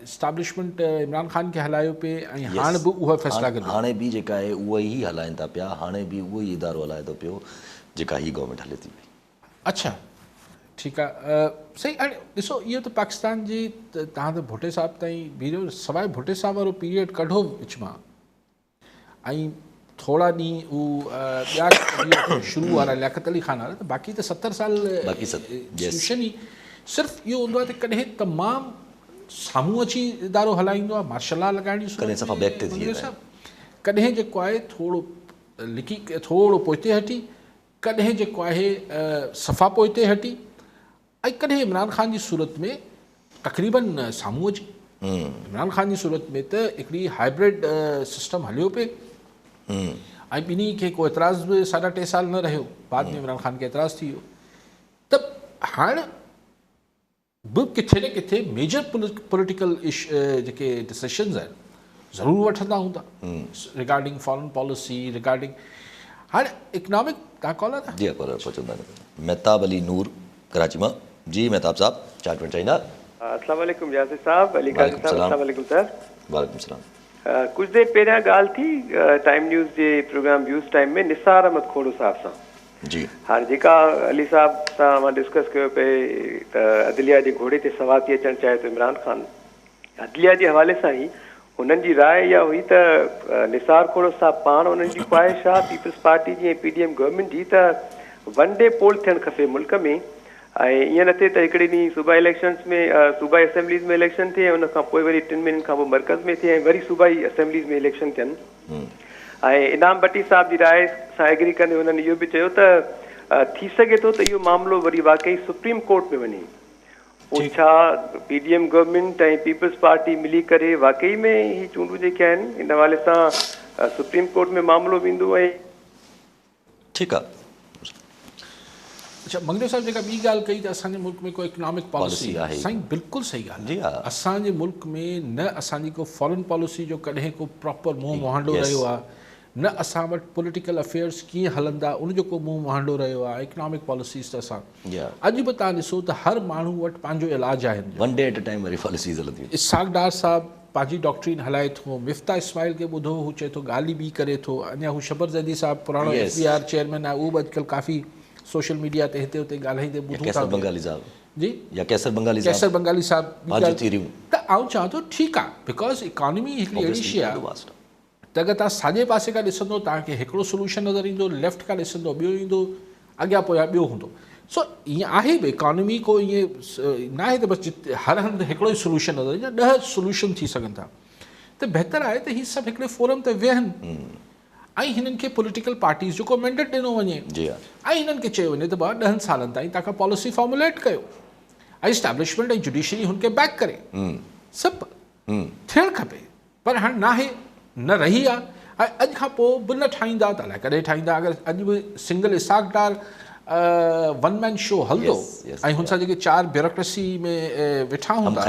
इस्टाब्लिशमेंट इमरान ख़ान खे हलायो पिए ऐं हाणे बि उहा फ़ैसिला कंदी, हाणे बि जेका आहे उहा ई हलाइनि था पिया, हाणे बि उहो ई इदारो हलाए थो पियो जेका ही गवर्नमेंट हले थी पई। अच्छा ठीकु आहे। सही हाणे ॾिसो इहो त पाकिस्तान जी तव्हां त भुटे साहब ताईं बीहो, सवाइ भुटे साहब वारो पीरियड कढो विच मां, ऐं थोड़ा ॾींहं हू ॿिया शुरू वारा लियाकत अली ख़ान वारा, त बाक़ी त 70 साल इंस्टीट्यूशन ई सिर्फ़ु इहो हूंदो आहे त कॾहिं तमामु साम्हूं अची इदारो हलाईंदो आहे, मार्शल लॉ लॻाइणी, कॾहिं जेको आहे थोरो लिकी थोरो पोइते हटी, कॾहिं जेको आहे सफ़ा पोइते हटी, ऐं कॾहिं इमरान ख़ान जी सूरत में तक़रीबन साम्हूं अची। इमरान ख़ान जी सूरत में त हिकिड़ी हाइब्रिड सिस्टम हलियो पिए ऐं ॿिन्ही खे को एतिराज़ बि 3.5 साल न रहियो, बाद में इमरान ख़ान खे एतिराज़ थी वियो। त हाणे बि किथे न किथे मेजर पॉलिटिकल जेके डिसीशन्स आहिनि ज़रूरु वठंदा हूंदा रिगार्डिंग फॉरेन पॉलिसी, रिगार्डिंग हाणे इकनॉमिक। तव्हां कॉलर था? जी कॉलर पहुचंदा महताब अली नूर कराची मां। जी महताब साहब छा चवणु चाहींदा? अस्सलाम वालेकुम यासिर साहब, अली काज़ी साहब, अस्सलाम वालेकुम सर। वालेकुम सलाम। कुछ देर पहिरियां ॻाल्हि थी टाइम न्यूज़ जे प्रोग्राम व्यूज़ टाइम में निसार अहमद खोड़ो साहब सां। जी हाणे जेका अली साहब सां मां डिस्कस कयो पिए त अदलिया जे घोड़े ते सवार थी अचणु चाहे थो इमरान ख़ान, अदलिया जे हवाले सां ई हुननि जी राय इहा हुई त निसार खोड़ो साहब पाण उन्हनि जी ख़्वाहिश आहे पीपल्स पार्टी जी ऐं PDM गवर्नमेंट जी त 1 डे पोल थियणु खपे मुल्क में, ऐं ईअं न थिए त हिकिड़े ॾींहुं सूबाई इलेक्शन्स में सूबाई असेंबलीज़ में इलेक्शन थिए, उन खां पोइ वरी 3 महीननि खां पोइ मर्कज़ में थिए ऐं वरी सूबाई असेंबलीज़ में इलेक्शन थियनि। ऐं इनाम भट्टी साहब जी राय सां एग्री कंदे हुननि इहो बि चयो त थी सघे थो त इहो मामिलो वरी वाकई सुप्रीम कोर्ट में वञे। पोइ छा PDM गवर्नमेंट ऐं पीपल्स पार्टी मिली करे वाकई में ही चूंडूं जेके आहिनि इन हवाले सां सुप्रीम कोर्ट में मामिलो वेंदो ऐं ठीकु आहे। अच्छा मंगरे साहब जेका ॿी ॻाल्हि कई त असांजे मुल्क में को इकनॉमिक पॉलिसी आहे, साईं बिल्कुलु सही ॻाल्हि आहे। असांजे मुल्क में न असांजी को फॉरेन पॉलिसी जो कॾहिं को प्रॉपर मुंहुं मुहांडो रहियो आहे, न असां वटि पॉलिटिकल अफेयर्स कीअं हलंदा उनजो को मुंहुं मुहांडो रहियो आहे। इकनॉमिक पॉलिसीज़ त असां अॼु बि तव्हां ॾिसो त हर माण्हू वटि पंहिंजो इलाजु आहे। 1 डे एट अ टाइम वारी पॉलिसीज़ हलंदियूं। इसहाक डार साहब पंहिंजी डॉक्ट्रीन हलाए थो, मिफ्ता इस्माइल खे ॿुधो हू चए थो ॻाल्हि बि करे थो, अञा हू शबर ज़ैदी साहब पुराणो FBR चेयरमैन आहे, उहो बि अॼुकल्ह काफ़ी सोशल मीडिया ते हिते हुते ॻाल्हाईंदे ॿुधूं था। बंगाली साहब जी या कैसर बंगाली साहब त आउं चवां थो ठीकु आहे, बिकॉज इकॉनमी हिकिड़ी अहिड़ी शइ आहे त अगरि तव्हां साॼे पासे खां ॾिसंदो तव्हांखे हिकिड़ो सोल्यूशन नज़र ईंदो, लेफ्ट खां ॾिसंदो ॿियो ईंदो, अॻियां पोयां ॿियो हूंदो। सो ईअं आहे बि इकॉनमी को ईअं न आहे त बसि हर हंधि हिकिड़ो ई सोल्यूशन नज़र ईंदो, 10 सोल्यूशन थी सघनि था। त बहितर आहे त हीअ सभु हिकिड़े फोरम ते वेहनि ऐं हिननि खे पॉलिटिकल पार्टीज़ जो को मैंडेट ॾिनो वञे ऐं हिननि खे चयो वञे त भाउ 10 सालनि ताईं तव्हां पॉलिसी फॉर्मुलेट कयो ऐं इस्टेब्लिशमेंट ऐं जुडिशरी हुनखे बैक करे, सिंपल थियणु खपे। पर हाणे नाहे, न रही आहे ऐं अॼु खां पोइ बि न ठाहींदा त अलाए कॾहिं ठाहींदा। अगरि अॼु बि सिंगल इसहाक डार 1 मैन शो हलंदो ऐं हुन सां जेके 4 ब्यूरोक्रेसी में वेठा हूंदा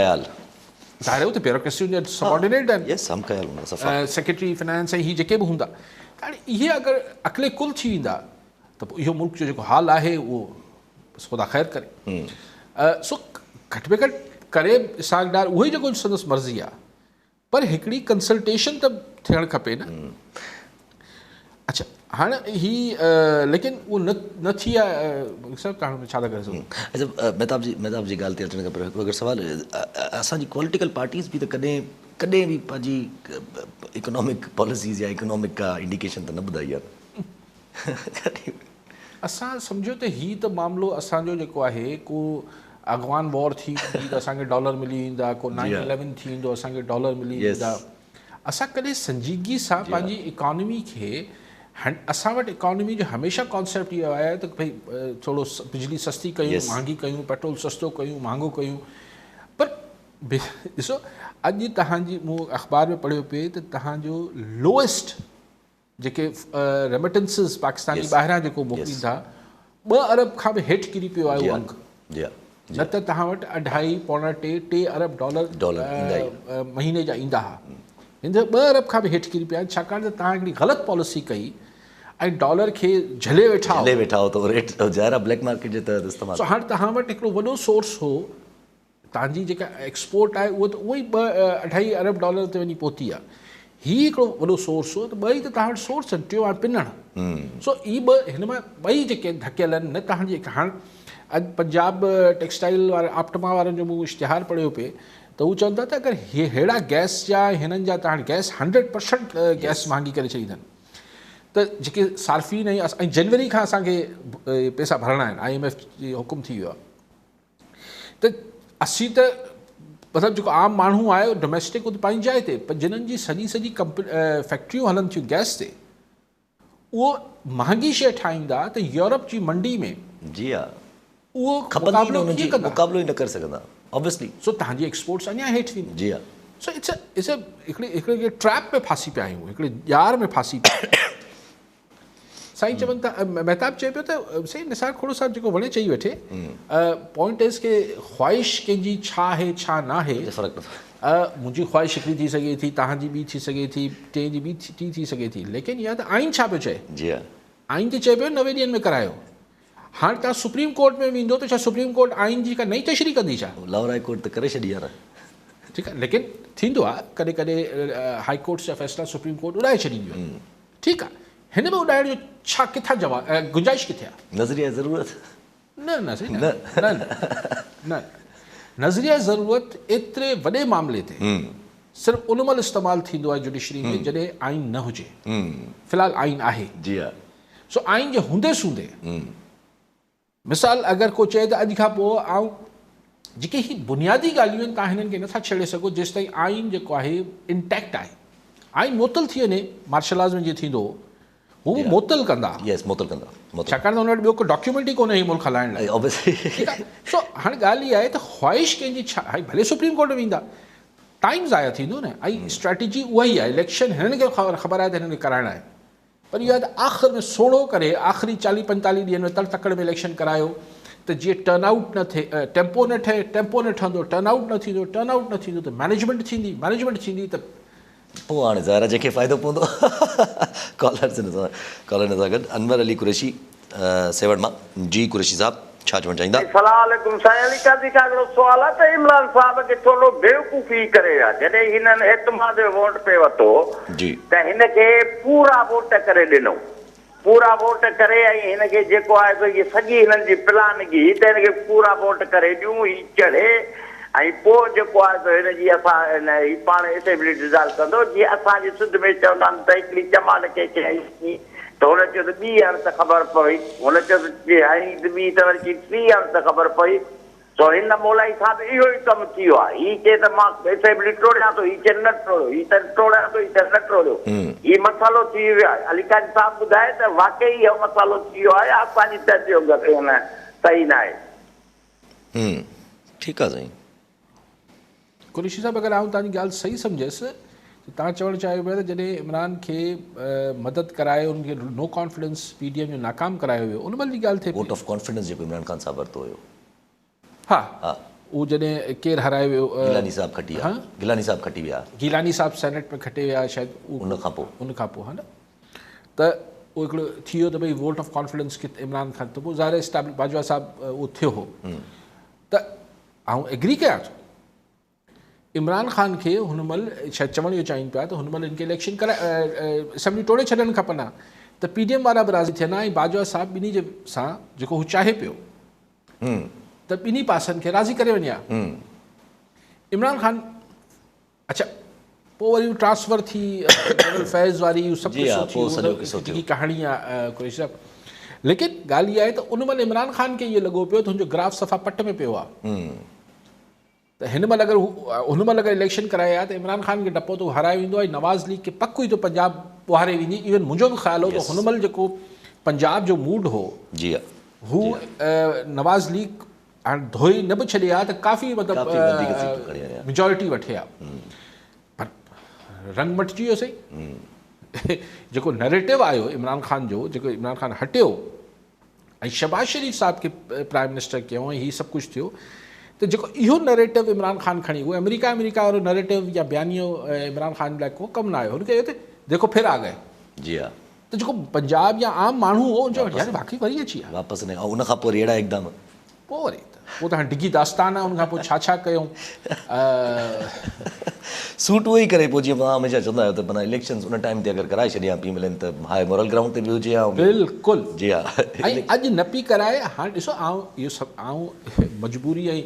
ज़ाहिर आहे उते ब्यूरोक्रेसी जा सबऑर्डिनेट आहिनि, यस हम कयल हूंदा सफ़ा सेक्रेटरी फाइनेंस ऐं हीअ जेके बि हूंदा। हाणे इहे अगरि अकले कुल थी वेंदा त पोइ इहो मुल्क जो जेको हाल आहे उहो बसि ख़ुदा ख़ैर करे। सो घटि में घटि करे इसाक़डार उहो ई जेको संदसि मर्ज़ी आहे, पर हिकिड़ी कंसल्टेशन त थियणु खपे न। अच्छा हाणे ही लेकिन उहो न थी आहे सभु तव्हां छा था करे सघो। अच्छा मेहताब जी ॻाल्हि ते अचण खां पहिरियों अगरि सुवाल असांजी पॉलिटिकल पार्टीज़ बि त कॾहिं बि पंहिंजी इकोनॉमिक पॉलिसीज़ या इकोनॉमिक का इंडिकेशन त न ॿुधाई आहे। असां सम्झो त हीउ त मामिलो असांजो जेको आहे को अॻवान वॉर थी त असांखे डॉलर मिली वेंदा, को 9/11 थी वेंदो असांखे डॉलर मिली वेंदा। असां कॾहिं संजीदगी सां पंहिंजी इकॉनमी खे असां वटि इकॉनमी जो हमेशह कॉन्सेप्ट इहो आहे त भई थोरो बिजली सस्ती कयूं, महांगी कयूं, पेट्रोल सस्तो कयूं, महांगो कयूं। पर ॾिसो अॼु तव्हांजी मूं अख़बार में पढ़ियो पिए त तव्हांजो लोएस्ट जेके रेमिटेंसिस पाकिस्तानी ॿाहिरां जेको मोकिलीनि था 2 अरब खां बि हेठि किरी पियो आहे उहो अंक। न त तव्हां वटि 2.5 अरब डॉलर महीने जा ईंदा हुआ, हिन 2 अरब खां बि हेठि किरी पिया आहिनि, छाकाणि त तव्हां हिकिड़ी ग़लति पॉलिसी कई ऐं डॉलर खे झले वेठा हो त रेट ज़ाहिर ब्लैक मार्केट जे तहत इस्तेमालु। सो हाणे तव्हां वटि हिकिड़ो वॾो सोर्स हो, तव्हांजी जेका एक्सपोर्ट आहे उहो त उहो ई 2.5 अरब डॉलर ते वञी पहुती आहे। हीउ हिकिड़ो वॾो सोर्स हो, त ॿई त तव्हां वटि सोर्स आहिनि, टियों आहे पिनण। सो ई हिन में ॿई जेके धकियल आहिनि न तव्हांजे। हाणे अॼु पंजाब टेक्सटाइल वारे आप्टमा वारनि जो मूं इश्तिहार पढ़ियो पिए त हू चवनि था त अगरि अहिड़ा गैस जा हिननि जा तव्हां गैस 100% गैस महांगी करे छॾींदा आहिनि त जेके सार्फ़ीन ऐं जनवरी खां असांखे पैसा भरणा आहिनि, IMF जो हुकुम थी वियो आहे त असीं त मतिलबु जेको आम माण्हू आहे डोमेस्टिक उते पंहिंजी जाइ ते, पर जिन्हनि जी सॼी फैक्ट्रियूं हलनि थियूं गैस ते, उहो महांगी शइ ठाहींदा त यूरोप जी मंडी में जी हा उहो मुक़ाबिलो ई न करे सघंदा ऑब्वियसली। सो तव्हांजी एक्सपोर्ट्स अञा हेठि वेंदी। जी हा। सो इट्स हिकिड़े ट्रैप में फासी पिया आहियूं, हिकिड़े जार में फासी पिया। साईं चवनि था, महताब चए पियो त साईं निसार खोड़ो साहिब जेको वणे चई वेठे, पॉइंट इज़ के ख़्वाहिश कंहिंजी छा आहे छा न आहे फ़र्क़ु नथो। मुंहिंजी ख़्वाहिश हिकिड़ी थी सघे थी, तव्हांजी ॿी थी सघे थी, टे जी ॿी थी सघे थी, लेकिन इहा त आइन छा पियो चए। जी हा। आइन त चए पियो 90 ॾींहंनि में करायो। हाणे तव्हां सुप्रीम कोर्ट में वेंदो त छा सुप्रीम कोर्ट आइन जी का नई तशरी कंदी छा? लाहौर हाई कोर्ट त करे छॾी आहे। ठीकु आहे, लेकिन थींदो आहे कॾहिं कॾहिं हाई कोर्ट जा फ़ैसिला सुप्रीम कोर्ट उॾाए छॾींदियूं आहिनि। ठीकु आहे, हिन में उॾाइण जो छा किथां जवाबु गुंजाइश किथे आहे? नज़रिया ज़रूरत न साईं न नज़रिया ज़रूरत एतिरे वॾे मामले ते सिर्फ़ु उन महिल इस्तेमालु थींदो आहे जुडिशरी में जॾहिं आइन न हुजे। फ़िलहालु आइन आहे। जी हा। सो आइन जे हूंदे सूंदे मिसाल अगरि को चए त अॼु खां पोइ आऊं जेके ही बुनियादी ॻाल्हियूं आहिनि तव्हां हिननि खे नथा छेड़े सघो जेसि ताईं आइन जेको आहे इंटैक्ट आहे। आइन मुअतल थी वञे, मार्शल लॉज़ में जीअं थींदो हू मुअतल कंदा। यस मुअतल कंदा, छाकाणि त हुन वटि ॿियो को डॉक्यूमेंट ई कोन्हे मुल्क हलाइण लाइ। ऑब्वियसली। सो हाणे ॻाल्हि इहा आहे त ख़्वाहिश कंहिंजी छा आहे, भले सुप्रीम कोर्ट वेंदा टाइम ज़ाया थींदो न, ऐं स्ट्रेटजी उहा ई आहे। इलेक्शन हिननि खे ख़बर आहे त हिननि खे कराइणा आहे, पर इहा त आख़िर में सोढ़ो करे आख़िरी 40-45 ॾींहंनि में तड़ तकड़ में इलेक्शन करायो त जीअं टर्नआउट न थिए, टेम्पो न ठहे, टेम्पो न ठहंदो, टर्नआउट न थींदो, टर्नआउट न थींदो त मैनेजमेंट थींदी त पोइ हाणे ज़ाहिर जंहिंखे फ़ाइदो पवंदो। कॉलर सां गॾु अनवर अली कुरैशी सेवड़ मां। जी कुरैशी साहब छा चवणु चाहींदा? अस्सलाम वालेकुम। साईं अली काज़ी खां हिकिड़ो सुवाल आहे त इमरान साहब खे थोरो बेवकूफ़ी करे आहे, जॾहिं हिननि एतमाद जो वोट पे वरितो जी त हिनखे पूरा वोट करे ॾिनो, पूरा वोट करे, ऐं हिनखे जेको आहे सो इहे सॼी हिननि जी प्लानगी त हिनखे पूरा वोट करे ॾियूं ही चढ़े, ऐं पोइ जेको आहे सो हिनजी असां हिन पाण असेंबली रिज़ॉल्व कंदो। जीअं असांजे सिंध में चवंदा आहिनि त हिकिड़ी चमाल खे चई त हुन चयो त ॿी हण त ख़बर पई, हुन चयो त हाणे ॿी त वरी टी हण त ख़बर पई। सो हिन मौलाई साहब इहो ई कमु थी वियो आहे। हीअ चए त मां असेंबली टोड़ियां थो, हीअ चए न टोड़ियो, हीअ त टोड़ियां थो, हीअ त न टोड़ियो। हीअ मसालो थी वियो आहे। अली काज़ी साहब ॿुधाए त वाक़ई इहो मसालो थी वियो आहे, असांजी तर्जो सही न आहे। ठीकु आहे साईं। कुरैशी साहब अगरि आऊं तव्हांजी ॻाल्हि सही सम्झियसि त तव्हां चवणु चाहियो पिया त जॾहिं इमरान खे मदद कराए उनखे नो कॉन्फिडेंस PDM जो नाकाम करायो वियो उन महिल जी ॻाल्हि थिए। वोट ऑफ कॉन्फिडेंस जेको इमरान ख़ान साहब वरितो हुयो। हा उहो जॾहिं केरु हाराए वियो गिलानी साहब खटी विया, गिलानी साहब खटी विया, गीलानी साहब सेनेट में खटे विया शायदि उन खां पोइ उन खां पोइ, हा न, त उहो हिकिड़ो थी वियो त भई वोट ऑफ कॉन्फिडेंस कि इमरान ख़ान, त पोइ ज़ाहिर एस्टेब्लिश बाजवा साहब उहो थियो हो। त आउं एग्री कयां थो इमरान ख़ान खे हुन महिल शायदि चवण इहो चाहिनि पिया त हुन महिल हिनखे इलेक्शन कराए असेंबली टोड़े छॾणु खपनि हा, त PDM वारा बि राज़ी थियनि ऐं बाजवा साहब ॿिन्ही जे सां जेको हू चाहे पियो त ॿिन्ही पासनि खे राज़ी करे वञे हा। इमरान ख़ान अच्छा पोइ वरी ट्रांसफर थी जनरल फैज़ वारी सभु जी हा, पोइ सॼो किसो जेकी कहाणी आहे कुरैशी साहब, लेकिन ॻाल्हि इहा आहे त उन महिल इमरान ख़ान खे इहो लॻो पियो त हुनजो ग्राफ सफ़ा पट में पियो आहे, त हिन महिल अगरि हुन महिल अगरि इलेक्शन कराए आहे त इमरान ख़ान खे डपो त हराए वेंदो आहे, नवाज़ लीग खे पक ई तो पंजाब ॿुहारे वेंदी। इवन मुंहिंजो बि ख़्यालु हो त हुन महिल जेको पंजाब जो मूड हो जी हा, हू नवाज़ लीग हाणे धोई न बि छॾे आहे त काफ़ी मतिलबु मेजॉरिटी वठे आहे, पर रंग मटिजी वियो सही। जेको नैरेटिव आयो इमरान ख़ान जो, जेको इमरान ख़ान हटियो ऐं शहबाज शरीफ़ साहब खे प्राइम मिनिस्टर कयो ऐं हीअ सभु कुझु थियो, त जेको इहो नैरेटिव इमरान ख़ान खणी उहो अमेरिका वारो नैरेटिव या बयानियो इमरान ख़ान लाइ को कमु न आयो, हुनखे हिते देखो फिर आ गए। जी हा, त जेको पंजाब या आम माण्हू हो उनजो यार वाक़ई वरी अची विया वापसि न, ऐं उन खां पोइ रेड़ा हिकदमि पोइ वरी पोइ त हाणे डिघी दास्तान आहे, उनखां पोइ छा कयूं। सूट उहो ई करे पोइ जीअं तव्हां हमेशह चवंदा आहियो त माना इलेक्शंस उन टाइम ते अगरि कराए छॾिया पई मिलनि त हाई मॉरल ग्राउंड ते बि हुजे हा। बिल्कुलु जी हा, ऐं अॼु न पई कराए, हाणे ॾिसो इहो सभु मजबूरी ऐं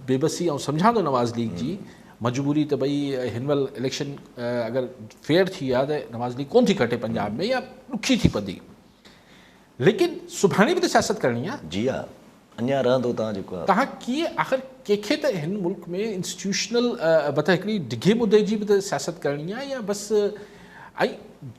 बेबसी सम्झां थो नवाज़ लीग जी मजबूरी, त भई हिन महिल इलेक्शन अगरि फेयर थी आहे त नवाज़ लीग कोन थी खटे पंजाब में या ॾुखी थी पवंदी, लेकिन सुभाणे बि त सियासत करणी आहे। जी हा, अञा रहंदो तव्हां जेको आहे तव्हां कीअं आख़िर कंहिंखे त हिन मुल्क में इंस्टीट्यूशनल मतिलबु हिकिड़ी डिघे मुदे जी बि त सियासत करणी आहे या बसि। ऐं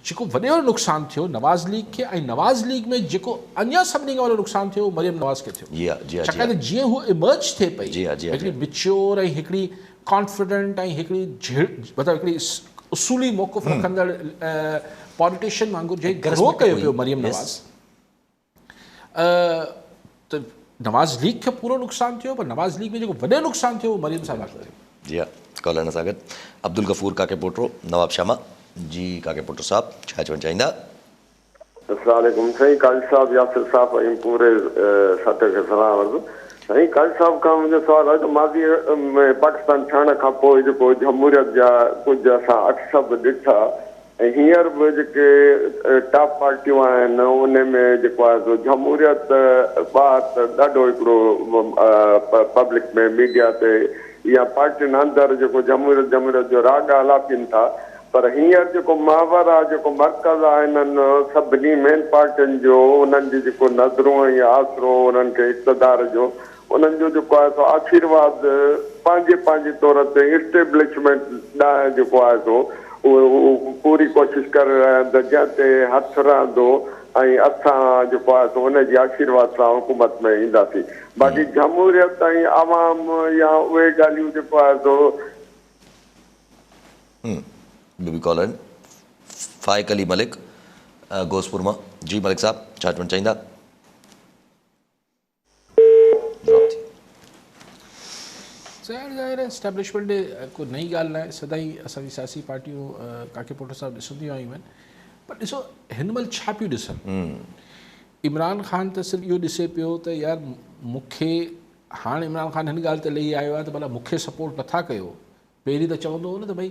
जेको वॾो नुक़सानु थियो नवाज़ लीग खे, ऐं नवाज़ लीग में जेको अञा सभिनी खां वॾो नुक़सानु थियो मरियम नवाज़ खे थियो। जी हा, जी हा, छाकाणि त जीअं हू इमर्ज थिए पई जी हा, जी हा, हिकिड़ी मिच्योर ऐं हिकिड़ी कॉन्फिडेंट ऐं हिकिड़ी मतिलबु हिकिड़ी उसूली मौक़ुफ़ रखंदड़ पॉलिटिशियन वांगुरु जंहिं ग्रो कयो पियो मरियम नवाज़, त नवाज़ लीग खे पूरो नुक़सानु थियो, पर नवाज़ लीग में जेको वॾो नुक़सानु थियो मरियम साहब थियो। जी हा, कॉलर सां गॾु अब्दुल गफ़ूर काके पोटो नवाब शामा जी। काके पोटो साहब छा चवणु चाहींदा? अस्सलाम वालेकुम साईं, काज़ी साहब, यासिर साहब ऐं पूरे सट खे सलाम अर्ज़ु। साईं काज़ी साहब खां मुंहिंजो सुवालु आहे त माज़ीअ में पाकिस्तान थियण खां पोइ जेको जमहूरियत जा कुझु असां अक्स बि ॾिठा, ऐं हींअर बि जेके टॉप पार्टियूं आहिनि उन में जेको आहे सो जमहूरियत ॿार त ॾाढो हिकिड़ो पब्लिक में मीडिया ते या पार्टियुनि अंदरि जेको जमहूरियत जो राग आलापीनि था, पर हींअर जेको मावर आहे, जेको मर्कज़ आहे हिननि सभिनी मेन पार्टियुनि जो, उन्हनि जी जेको नज़रूं ऐं आसरो उन्हनि खे इक़्तदार जो, उन्हनि जो जेको आहे सो आशीर्वाद पंहिंजे तौर ते इस्टेब्लिशमेंट ॾांहुं जेको आहे सो उहो पूरी कोशिशि करे रहिया आहिनि त जंहिं ते हथु रहंदो ऐं असां जेको आहे सो उनजे आशीर्वाद सां हुकूमत में ईंदासीं। बाक़ी जमहूरियत ऐं आवाम या उहे ॻाल्हियूं जेको आहे सो बीबी कॉलर फाइक अली मलिक गोसपुर मां। जी मलिक साहब छा चवणु चाहींदा? ज़ाहिर एस्टेब्लिशमेंट को नई ॻाल्हि न आहे, सदाई असांजी सियासी पार्टियूं काके पोटो साहब ॾिसंदियूं आयूं आहिनि, पर ॾिसो हिन महिल छा पियूं ॾिसनि। इमरान ख़ान त सिर्फ़ु इहो ॾिसे पियो त यार मूंखे हाणे इमरान ख़ान हिन ॻाल्हि ते लही आयो आहे त भला मूंखे सपोर्ट नथा कयो, पहिरीं त चवंदो हो न त भई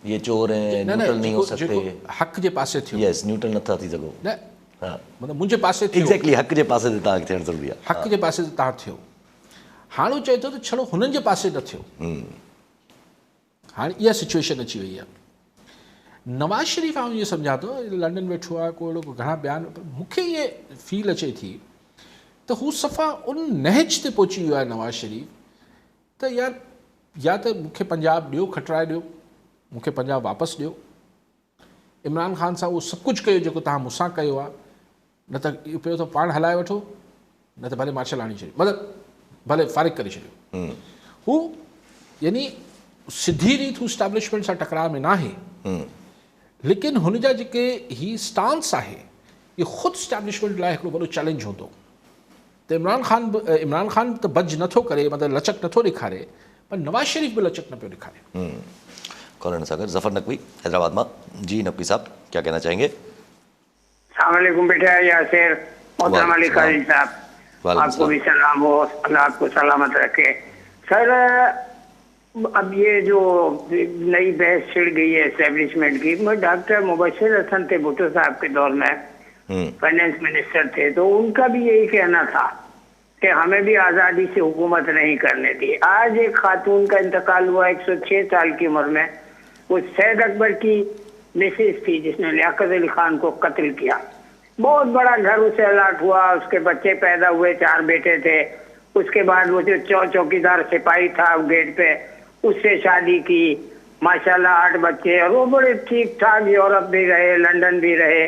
ये चोर हैं, न्यूट्रल नहीं हो सकते, हक़ जे पासे थियो। यस, न्यूट्रल नथा थी सघो। न हा, मतिलबु मुंहिंजे पासे थियो, एग्ज़ैक्टली हक़ जे पासे ते तव्हांखे थियणु ज़रूरी आहे। हक़ जे पासे ते तव्हां थियो। हाणे हू चए थो त छड़ो हुननि जे पासे न थियो। हाणे इहा सिचुएशन अची वई आहे। नवाज़ शरीफ़ आउं इहो सम्झां थो लंडन वेठो आहे, को अहिड़ो घणा बयान, मूंखे इहे फील अचे थी त हू सफ़ा उन नहज ते पहुची वियो आहे नवाज़ शरीफ़ त यार या त मूंखे पंजाब ॾियो, खटराए ॾियो, मूंखे पंजाब वापसि ॾियो, इमरान ख़ान सां उहो सभु कुझु कयो जेको तव्हां मूंसां कयो आहे, न त इहो पियो त पाण हलाए वठो, न त भले मार्शल आणे छॾियो, मतिलबु भले फारिग करे छॾियो। हू यानी सिधी रीति हू स्टैब्लिशमेंट सां टकराव में न आहे, लेकिन हुन जा जेके ही स्टांस आहे, इहो ख़ुदि स्टैब्लिशमेंट लाइ हिकिड़ो वॾो चैलेंज हूंदो तो इमरान खान तो बज नथो करे, मतलब लचक नथो ॾेखारे, पर नवाज शरीफ भी लचक न पियो ॾेखारे। कॉलर सागर जफर नकवी हैदराबाद में। जी नकवी साहब क्या कहना चाहेंगे? सलाम बेटा यासिर, मोहतरम अली खालिद साहब, आपको भी सलाम हो, अल्लाह आपको सलामत रखे। सर अब ये जो नई बहस छिड़ गई है एस्टेब्लिशमेंट की, मैं डॉक्टर मुबशिर हसन थे भुट्टो साहब के दौर में फाइनेंस मिनिस्टर थे, तो उनका भी यही कहना था कि हमें भी आज़ादी से हुकूमत नहीं करने दी। आज एक खातून का इंतकाल हुआ 106 साल की उम्र में, वो सैयद अकबर की मिसेज थी जिसने लियाकत अली खान को कत्ल किया। बहुत बड़ा घर उसे अलाट हुआ, उसके बच्चे पैदा हुए, 4 बेटे थे। उसके बाद वो जो चौकीदार सिपाही था गेट पे, उससे शादी की, माशाल्लाह 8 बच्चे, और वो बड़े ठीक ठाक यूरोप भी रहे, लंदन भी रहे,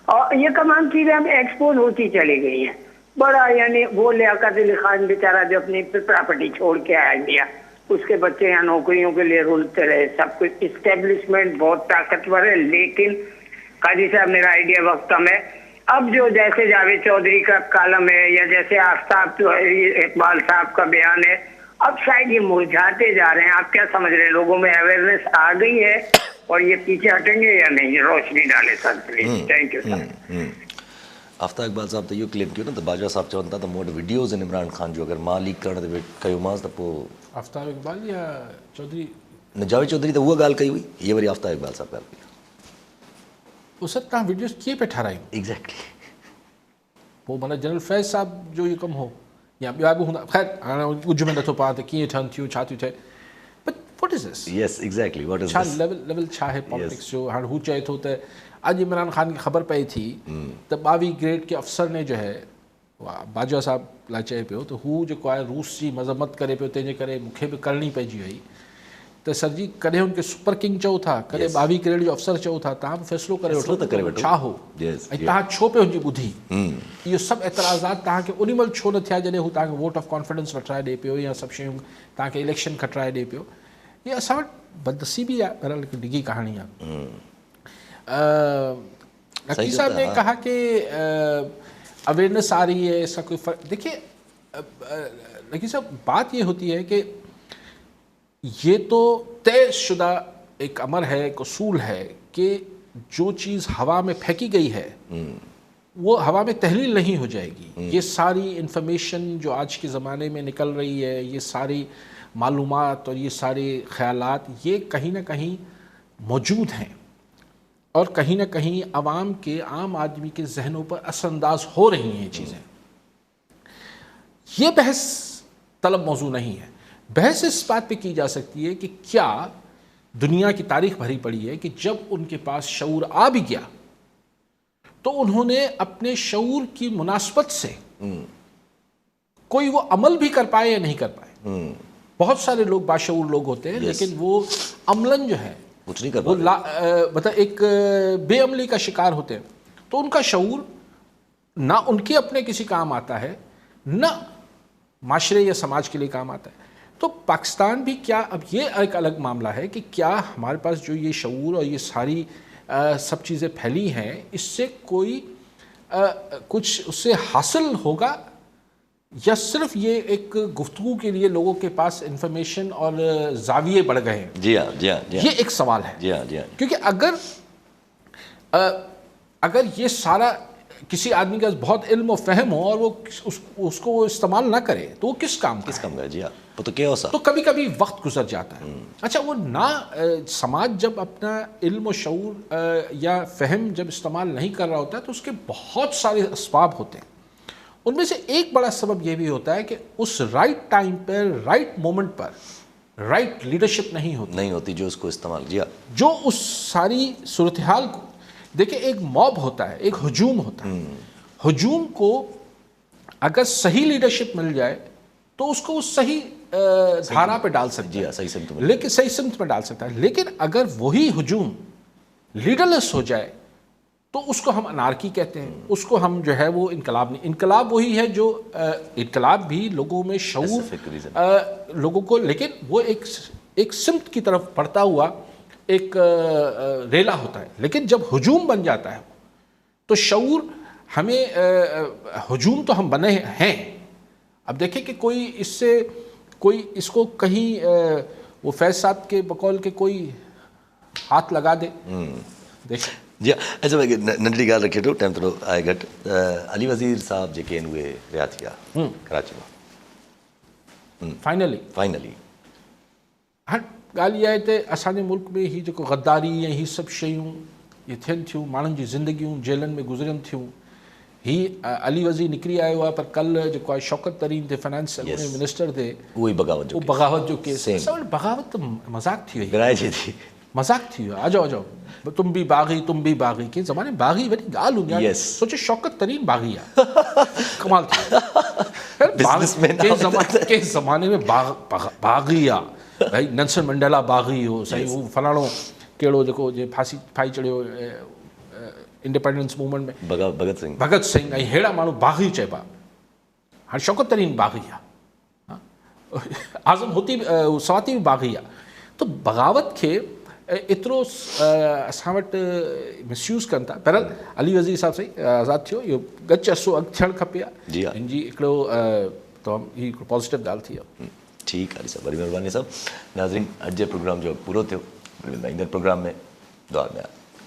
और ये तमाम चीजें अब एक्सपोज होती चली गई हैं। बड़ा यानी वो लियाकत अली खान बेचारा जो अपनी प्रॉपर्टी छोड़ के आया इंडिया, उसके बच्चे यहाँ नौकरियों के लिए रुलते रहे, सब कुछ। इस्टेब्लिशमेंट बहुत ताकतवर है, लेकिन काजी साहब मेरा आइडिया वक्त कम है। अब जो जैसे जावेद चौधरी का कालम है या जैसे आफ्ताब इकबाल साहब का बयान है, अब शायद ये मुरझाते जा रहे हैं। आप क्या समझ रहे हैं, लोगों में अवेयरनेस आ गई है और ये पीछे हटेंगे या नहीं? रोशनी डाले sir please. Thank you sir. Aftab Iqbal साहब तो इहो क्लेम कयो न त बाजवा साहब चवनि था त मूं वटि वीडियोज़ आहिनि इमरान ख़ान जो, अगरि मां लीक करण ते कयोमांसि त पोइ आफ्ताब इकबाल या चौधरी? न जावेद चौधरी त उहा ॻाल्हि कई हुई, हीअ वरी आफ्ताब इकबाल साहब ॻाल्हि कई। उस वक़्ति तव्हां वीडियोस कीअं पिया ठारायूं? एग्जैक्टली। पोइ माना जनरल फैज़ साहब जो इहो कमु हो या ॿिया बि हूंदा, ख़ैर हाणे कुझ में नथो पा त कीअं ठहनि थियूं, छा थियूं थिए, but what is this? Yes exactly what is छा दिस? लेवल छा आहे पॉलिटिक्स जो? हाणे हू चए थो त अॼु इमरान खान खे ख़बर पई थी त 22 ग्रेड के अफ़सर ने जो है बाजवा साहब लाइ चए पियो त हू जेको आहे रूस जी मज़म्मत करे पियो, तंहिंजे करे मूंखे बि करणी पइजी वई। त सर जी कॾहिं हुनखे सुपर किंग चओ था, कॾहिं 22 ग्रेड जो अफ़सर चओ था, तव्हां बि फ़ैसिलो करे वठो त करे वठो। छा हो ऐं तव्हां छो पियो हुनजी ॿुधी। इहो सभु एतिराज़ात तव्हांखे उन महिल छो न थिया जॾहिं हू तव्हांखे वोट ऑफ कॉन्फिडेंस वठाए ॾिए पियो या सभु शयूं तव्हांखे इलेक्शन खटाए ॾिए पियो। ये असां वटि बदनसीबी आहे, बहरहाल हिकु डिघी कहाणी आहे। नकवी साहब ने कहा कि अवेयरनेस आ रही है, इसका कोई फर्क। देखिए नकवी साहब, बात ये होती है कि ये तो तयशुदा एक अमर है, एक उसूल है कि जो चीज़ हवा में फेंकी गई है वो हवा में तहलील नहीं हो जाएगी। ये सारी इन्फॉर्मेशन जो आज के ज़माने में निकल रही है, ये सारी मालूमात और ये सारे ख़यालात, ये कहीं ना कहीं मौजूद हैं और कहीं ना कहीं आवाम के, आम आदमी के जहनों पर असरअंदाज हो रही हैं ये चीज़ें। ये बहस तलब मौजू नहीं है। बहस इस बात पे की जा सकती है कि क्या दुनिया की तारीख भरी पड़ी है कि जब उनके पास शऊर आ भी गया तो उन्होंने अपने शऊर की मुनासबत से कोई वो अमल भी कर पाए या नहीं कर पाए। बहुत सारे लोग बाशऊर लोग होते हैं लेकिन वो अमलन जो है कुछ नहीं कर वो मतलब एक बेअमली का शिकार होते हैं, तो उनका शऊर ना उनके अपने किसी काम आता है ना माशरे या समाज के लिए काम आता है। तो पाकिस्तान भी क्या, अब ये एक अलग मामला है कि क्या हमारे पास जो ये शऊर और ये सारी सब चीज़ें फैली हैं, इससे कोई कुछ उससे हासिल होगा या सिर्फ ये एक गुफ्तगू के लिए लोगों के पास इंफॉर्मेशन और जाविये बढ़ गए हैं? जी हाँ, जी हाँ, जी हाँ। ये एक सवाल है। जी हाँ, जी हाँ। क्योंकि अगर ये सारा किसी आदमी का बहुत इल्म और फहम हो और वो उसको वो इस्तेमाल ना करे तो वो किस काम का? जी हाँ, वो तो क्या हो सा? तो कभी कभी वक्त गुजर जाता है। अच्छा, वो ना समाज जब अपना इल्म और शऊर या फहम जब इस्तेमाल नहीं कर रहा होता है तो उसके बहुत सारे असबाब होते हैं। उनमें से एक बड़ा सबब यह भी होता है कि उस राइट टाइम पर, राइट मोमेंट पर राइट लीडरशिप नहीं होती जो उसको इस्तेमाल, जी हाँ, जो उस सारी सूरत हाल को देखिए। एक मॉब होता है, एक हजूम होता है। हजूम को अगर सही लीडरशिप मिल जाए तो उसको सही धारा पे डाल सकती है, सही सिमत में, लेकिन सही सिमत में डाल सकता है। लेकिन अगर वही हजूम लीडरलेस हो जाए तो उसको हम अनारकी कहते हैं, उसको हम जो है वो इनकलाब नहीं। इनकलाब वही है जो इनकलाब भी लोगों में शऊर लोगों को, लेकिन वो एक सिमत की तरफ बढ़ता हुआ एक रेला होता है। लेकिन जब हजूम बन जाता है तो शऊर हमें हजूम तो हम बने हैं اب دیکھیں کہ کوئی اس کو کہیں وہ فیض صاحب کے بقول کے کوئی ہاتھ لگا دے. دیکھیں جی ایسا ننढड़ी ॻाल्हि रखे थो, टाइम थोरो आहे घटि. अली वज़ीर साहब जेके आहिनि उहे रिहा थी विया कराची मां फाइनली. हाणे ॻाल्हि इहा आहे त असांजे मुल्क में हीअ जेको गद्दारी ऐं हीअ सभु शयूं इहे थियनि थियूं, माण्हुनि जी ज़िंदगियूं जेलनि में गुज़रनि थियूं. हीअ अली वज़ीर निकिरी आयो आहे, पर कल्ह जेको आहे शौकत तरीन ते फाइनेंस मिनिस्टर ते उहो ई बग़ावत जो केस. बग़ावत त मज़ाक थी वई, विराइजे थी, मज़ाक थी वियो. अचो तुम भी बाग़ी के ज़माने में बाग़ी वॾी ॻाल्हि हूंदी आहे. सोचे शौकत तरीन बाग़ी आहे, कमाल थी वियो. के ज़माने में बाग़ी आहे भाई. नेल्सन मंडेला बाग़ी हो साईं, हू फलाणो कहिड़ो जेको जे फांसी फाई चढ़ियो इंडिपेंडेंस मूवमेंट में भगत सिंह, ऐं अहिड़ा माण्हू बाग़ी चइबा. हाणे शौकत तरीन बाग़ी आहे, आज़म हुती सवाती बि बाग़ी आहे. त बग़ावत खे एतिरो असां वटि मिसयूज़ कनि था. बहरहाल अली वज़ीर साहिबु साईं आज़ादु थियो, इहो गच अरसो अॻु थियणु खपे आहे. हिनजी हिकिड़ो तमामु हीअ हिकिड़ो पॉज़िटिव ॻाल्हि थी आहे. ठीकु आहे साहब, वरी महिरबानी साहब. नाज़रीन, अॼु जे प्रोग्राम जो पूरो थियो. ईंदड़ प्रोग्राम में दुआ में